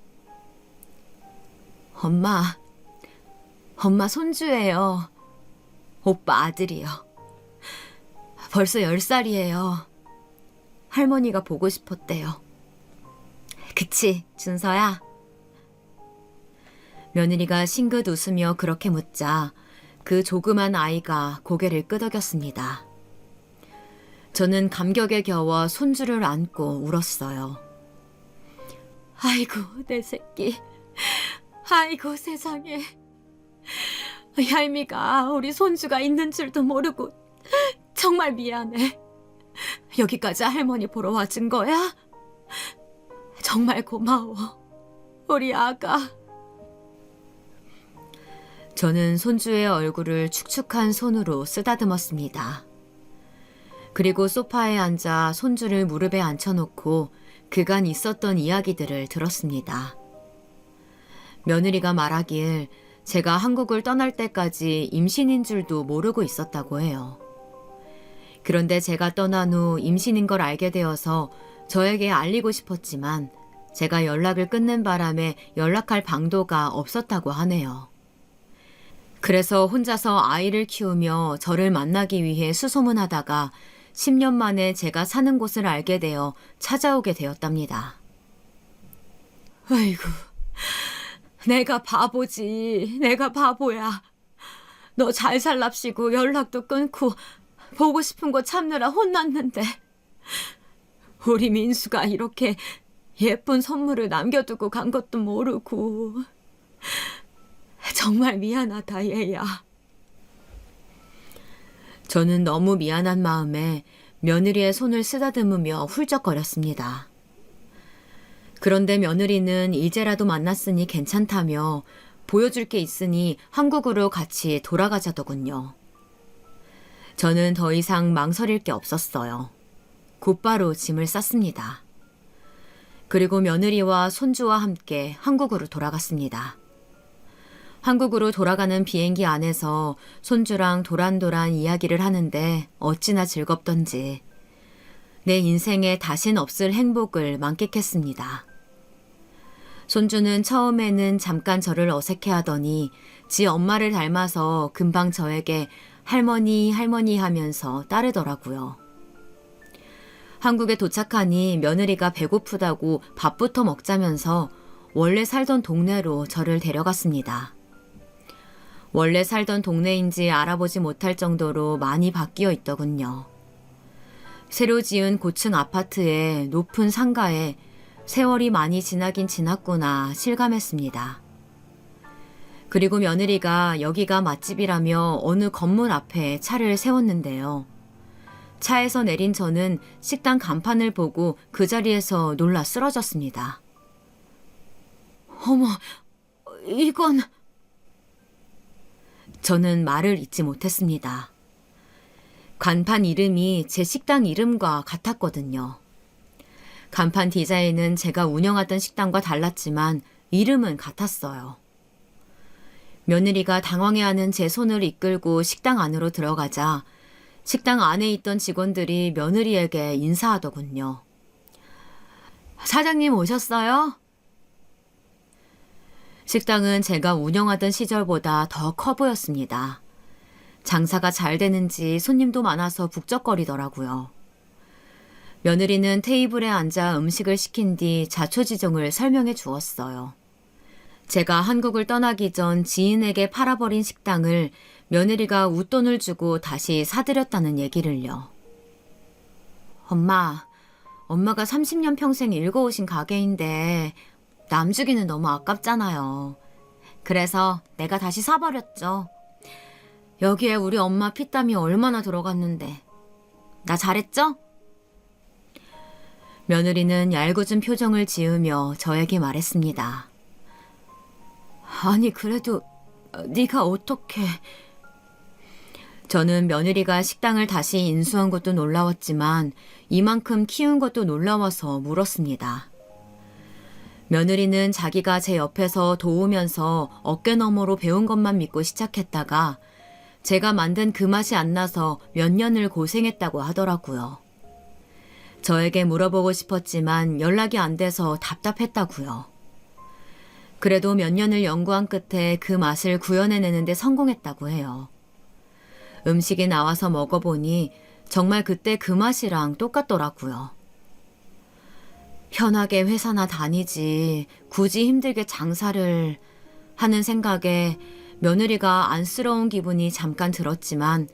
엄마 손주예요. 오빠 아들이요. 벌써 10살이에요. 할머니가 보고 싶었대요. 그치, 준서야? 며느리가 싱긋 웃으며 그렇게 묻자 그 조그만 아이가 고개를 끄덕였습니다. 저는 감격에 겨워 손주를 안고 울었어요. 아이고, 내 새끼. 아이고, 세상에. 얄미가 우리 손주가 있는 줄도 모르고 정말 미안해. 여기까지 할머니 보러 와준 거야? 정말 고마워. 우리 아가. 저는 손주의 얼굴을 축축한 손으로 쓰다듬었습니다. 그리고 소파에 앉아 손주를 무릎에 앉혀놓고 그간 있었던 이야기들을 들었습니다. 며느리가 말하길 제가 한국을 떠날 때까지 임신인 줄도 모르고 있었다고 해요. 그런데 제가 떠난 후 임신인 걸 알게 되어서 저에게 알리고 싶었지만 제가 연락을 끊는 바람에 연락할 방도가 없었다고 하네요. 그래서 혼자서 아이를 키우며 저를 만나기 위해 수소문하다가 10년 만에 제가 사는 곳을 알게 되어 찾아오게 되었답니다. 아이고, 내가 바보지. 내가 바보야. 너 잘 살랍시고 연락도 끊고 보고 싶은 거 참느라 혼났는데 우리 민수가 이렇게 예쁜 선물을 남겨두고 간 것도 모르고 정말 미안하다 얘야. 저는 너무 미안한 마음에 며느리의 손을 쓰다듬으며 훌쩍거렸습니다. 그런데 며느리는 이제라도 만났으니 괜찮다며 보여줄 게 있으니 한국으로 같이 돌아가자더군요. 저는 더 이상 망설일 게 없었어요. 곧바로 짐을 쌌습니다. 그리고 며느리와 손주와 함께 한국으로 돌아갔습니다. 한국으로 돌아가는 비행기 안에서 손주랑 도란도란 이야기를 하는데 어찌나 즐겁던지 내 인생에 다신 없을 행복을 만끽했습니다. 손주는 처음에는 잠깐 저를 어색해하더니 지 엄마를 닮아서 금방 저에게 할머니 할머니 하면서 따르더라고요. 한국에 도착하니 며느리가 배고프다고 밥부터 먹자면서 원래 살던 동네로 저를 데려갔습니다. 원래 살던 동네인지 알아보지 못할 정도로 많이 바뀌어 있더군요. 새로 지은 고층 아파트에 높은 상가에 세월이 많이 지나긴 지났구나 실감했습니다. 그리고 며느리가 여기가 맛집이라며 어느 건물 앞에 차를 세웠는데요. 차에서 내린 저는 식당 간판을 보고 그 자리에서 놀라 쓰러졌습니다. 어머, 이건... 저는 말을 잇지 못했습니다. 간판 이름이 제 식당 이름과 같았거든요. 간판 디자인은 제가 운영하던 식당과 달랐지만 이름은 같았어요. 며느리가 당황해하는 제 손을 이끌고 식당 안으로 들어가자 식당 안에 있던 직원들이 며느리에게 인사하더군요. 사장님 오셨어요? 식당은 제가 운영하던 시절보다 더 커 보였습니다. 장사가 잘 되는지 손님도 많아서 북적거리더라고요. 며느리는 테이블에 앉아 음식을 시킨 뒤 자초지종을 설명해 주었어요. 제가 한국을 떠나기 전 지인에게 팔아버린 식당을 며느리가 웃돈을 주고 다시 사들였다는 얘기를요. 엄마가 30년 평생 읽어오신 가게인데 남 주기는 너무 아깝잖아요. 그래서 내가 다시 사버렸죠. 여기에 우리 엄마 피땀이 얼마나 들어갔는데. 나 잘했죠? 며느리는 얄궂은 표정을 지으며 저에게 말했습니다. 아니 그래도 네가 어떻게... 저는 며느리가 식당을 다시 인수한 것도 놀라웠지만 이만큼 키운 것도 놀라워서 물었습니다. 며느리는 자기가 제 옆에서 도우면서 어깨너머로 배운 것만 믿고 시작했다가 제가 만든 그 맛이 안 나서 몇 년을 고생했다고 하더라고요. 저에게 물어보고 싶었지만 연락이 안 돼서 답답했다고요. 그래도 몇 년을 연구한 끝에 그 맛을 구현해내는데 성공했다고 해요. 음식이 나와서 먹어보니 정말 그때 그 맛이랑 똑같더라고요. 편하게 회사나 다니지 굳이 힘들게 장사를 하는 생각에 며느리가 안쓰러운 기분이 잠깐 들었지만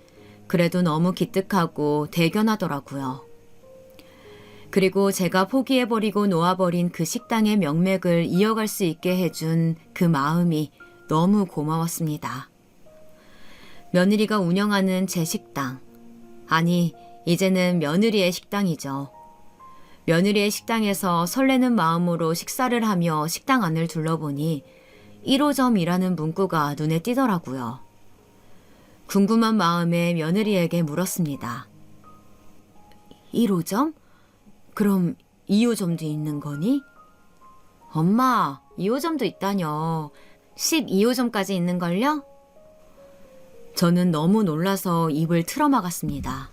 그래도 너무 기특하고 대견하더라고요. 그리고 제가 포기해버리고 놓아버린 그 식당의 명맥을 이어갈 수 있게 해준 그 마음이 너무 고마웠습니다. 며느리가 운영하는 제 식당, 아니 이제는 며느리의 식당이죠. 며느리의 식당에서 설레는 마음으로 식사를 하며 식당 안을 둘러보니 1호점이라는 문구가 눈에 띄더라고요. 궁금한 마음에 며느리에게 물었습니다. 1호점? 그럼 2호점도 있는 거니? 엄마, 2호점도 있다뇨. 12호점까지 있는걸요? 저는 너무 놀라서 입을 틀어막았습니다.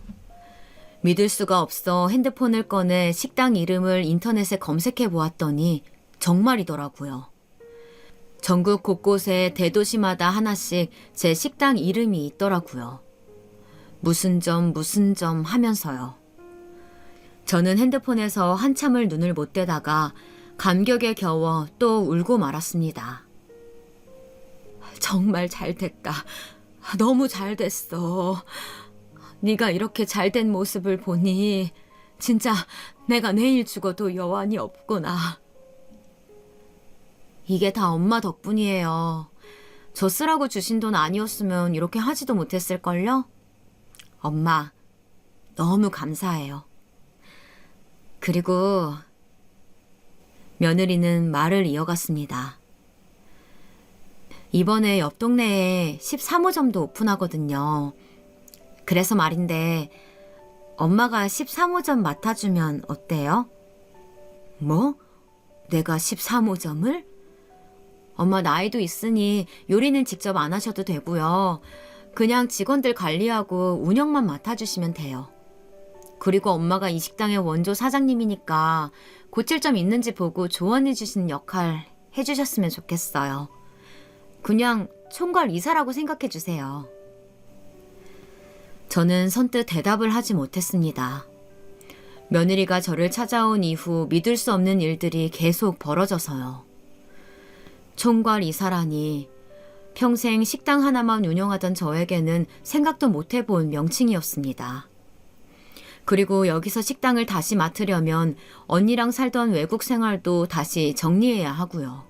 믿을 수가 없어 핸드폰을 꺼내 식당 이름을 인터넷에 검색해 보았더니 정말이더라고요. 전국 곳곳에 대도시마다 하나씩 제 식당 이름이 있더라고요. 무슨 점 하면서요. 저는 핸드폰에서 한참을 눈을 못 떼다가 감격에 겨워 또 울고 말았습니다. 정말 잘 됐다. 너무 잘 됐어. 네가 이렇게 잘된 모습을 보니 진짜 내가 내일 죽어도 여한이 없구나. 이게 다 엄마 덕분이에요. 저 쓰라고 주신 돈 아니었으면 이렇게 하지도 못했을걸요? 엄마, 너무 감사해요. 그리고 며느리는 말을 이어갔습니다. 이번에 옆 동네에 13호점도 오픈하거든요. 그래서 말인데 엄마가 13호점 맡아주면 어때요? 뭐? 내가 13호점을? 엄마 나이도 있으니 요리는 직접 안 하셔도 되고요. 그냥 직원들 관리하고 운영만 맡아주시면 돼요. 그리고 엄마가 이 식당의 원조 사장님이니까 고칠 점 있는지 보고 조언해 주시는 역할 해주셨으면 좋겠어요. 그냥 총괄 이사라고 생각해 주세요. 저는 선뜻 대답을 하지 못했습니다. 며느리가 저를 찾아온 이후 믿을 수 없는 일들이 계속 벌어져서요. 총괄 이사라니 평생 식당 하나만 운영하던 저에게는 생각도 못 해본 명칭이었습니다. 그리고 여기서 식당을 다시 맡으려면 언니랑 살던 외국 생활도 다시 정리해야 하고요.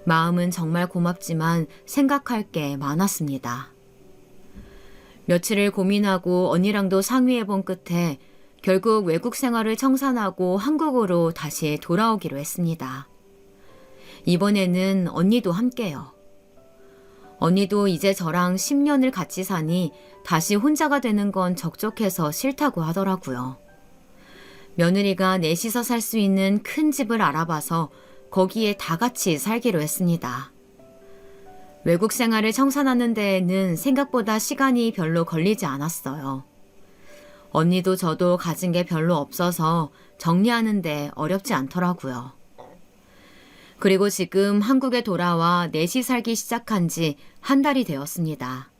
마음은 정말 고맙지만 생각할 게 많았습니다. 며칠을 고민하고 언니랑도 상의해본 끝에 결국 외국 생활을 청산하고 한국으로 다시 돌아오기로 했습니다. 이번에는 언니도 함께요. 언니도 이제 저랑 10년을 같이 사니 다시 혼자가 되는 건 적적해서 싫다고 하더라고요. 며느리가 넷이서 살 수 있는 큰 집을 알아봐서 거기에 다 같이 살기로 했습니다. 외국 생활을 청산하는 데에는 생각보다 시간이 별로 걸리지 않았어요. 언니도 저도 가진 게 별로 없어서 정리하는 데 어렵지 않더라고요. 그리고 지금 한국에 돌아와 넷이 살기 시작한 지 한 달이 되었습니다.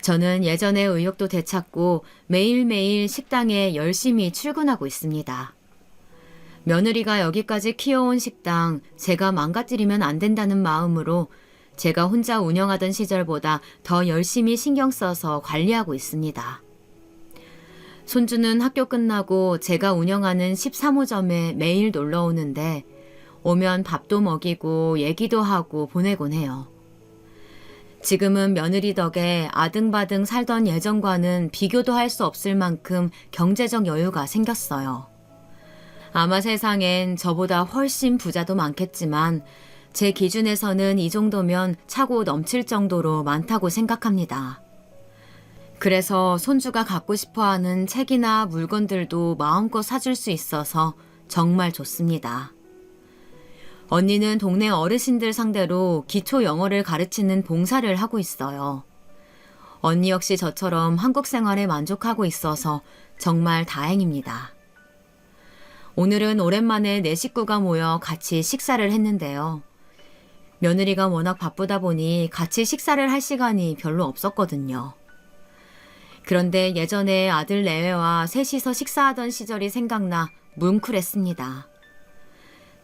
저는 예전의 의욕도 되찾고 매일매일 식당에 열심히 출근하고 있습니다. 며느리가 여기까지 키워온 식당 제가 망가뜨리면 안 된다는 마음으로 제가 혼자 운영하던 시절보다 더 열심히 신경 써서 관리하고 있습니다. 손주는 학교 끝나고 제가 운영하는 13호점에 매일 놀러 오는데 오면 밥도 먹이고 얘기도 하고 보내곤 해요. 지금은 며느리 덕에 아등바등 살던 예전과는 비교도 할 수 없을 만큼 경제적 여유가 생겼어요. 아마 세상엔 저보다 훨씬 부자도 많겠지만 제 기준에서는 이 정도면 차고 넘칠 정도로 많다고 생각합니다. 그래서 손주가 갖고 싶어하는 책이나 물건들도 마음껏 사줄 수 있어서 정말 좋습니다. 언니는 동네 어르신들 상대로 기초 영어를 가르치는 봉사를 하고 있어요. 언니 역시 저처럼 한국 생활에 만족하고 있어서 정말 다행입니다. 오늘은 오랜만에 네 식구가 모여 같이 식사를 했는데요. 며느리가 워낙 바쁘다 보니 같이 식사를 할 시간이 별로 없었거든요. 그런데 예전에 아들 내외와 셋이서 식사하던 시절이 생각나 뭉클했습니다.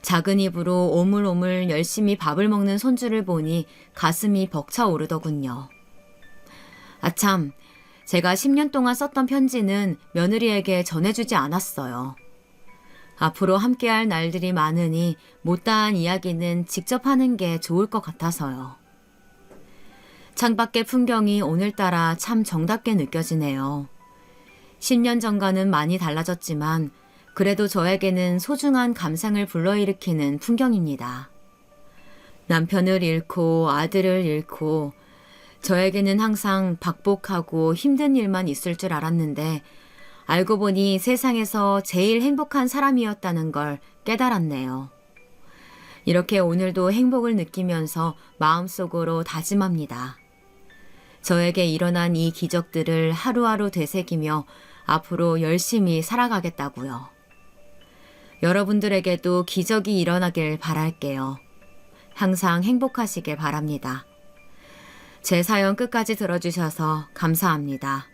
작은 입으로 오물오물 열심히 밥을 먹는 손주를 보니 가슴이 벅차오르더군요. 아참, 제가 10년 동안 썼던 편지는 며느리에게 전해주지 않았어요. 앞으로 함께할 날들이 많으니 못다한 이야기는 직접 하는 게 좋을 것 같아서요. 창밖의 풍경이 오늘따라 참 정답게 느껴지네요. 10년 전과는 많이 달라졌지만 그래도 저에게는 소중한 감상을 불러일으키는 풍경입니다. 남편을 잃고 아들을 잃고 저에게는 항상 박복하고 힘든 일만 있을 줄 알았는데 알고 보니 세상에서 제일 행복한 사람이었다는 걸 깨달았네요. 이렇게 오늘도 행복을 느끼면서 마음속으로 다짐합니다. 저에게 일어난 이 기적들을 하루하루 되새기며 앞으로 열심히 살아가겠다고요. 여러분들에게도 기적이 일어나길 바랄게요. 항상 행복하시길 바랍니다. 제 사연 끝까지 들어주셔서 감사합니다.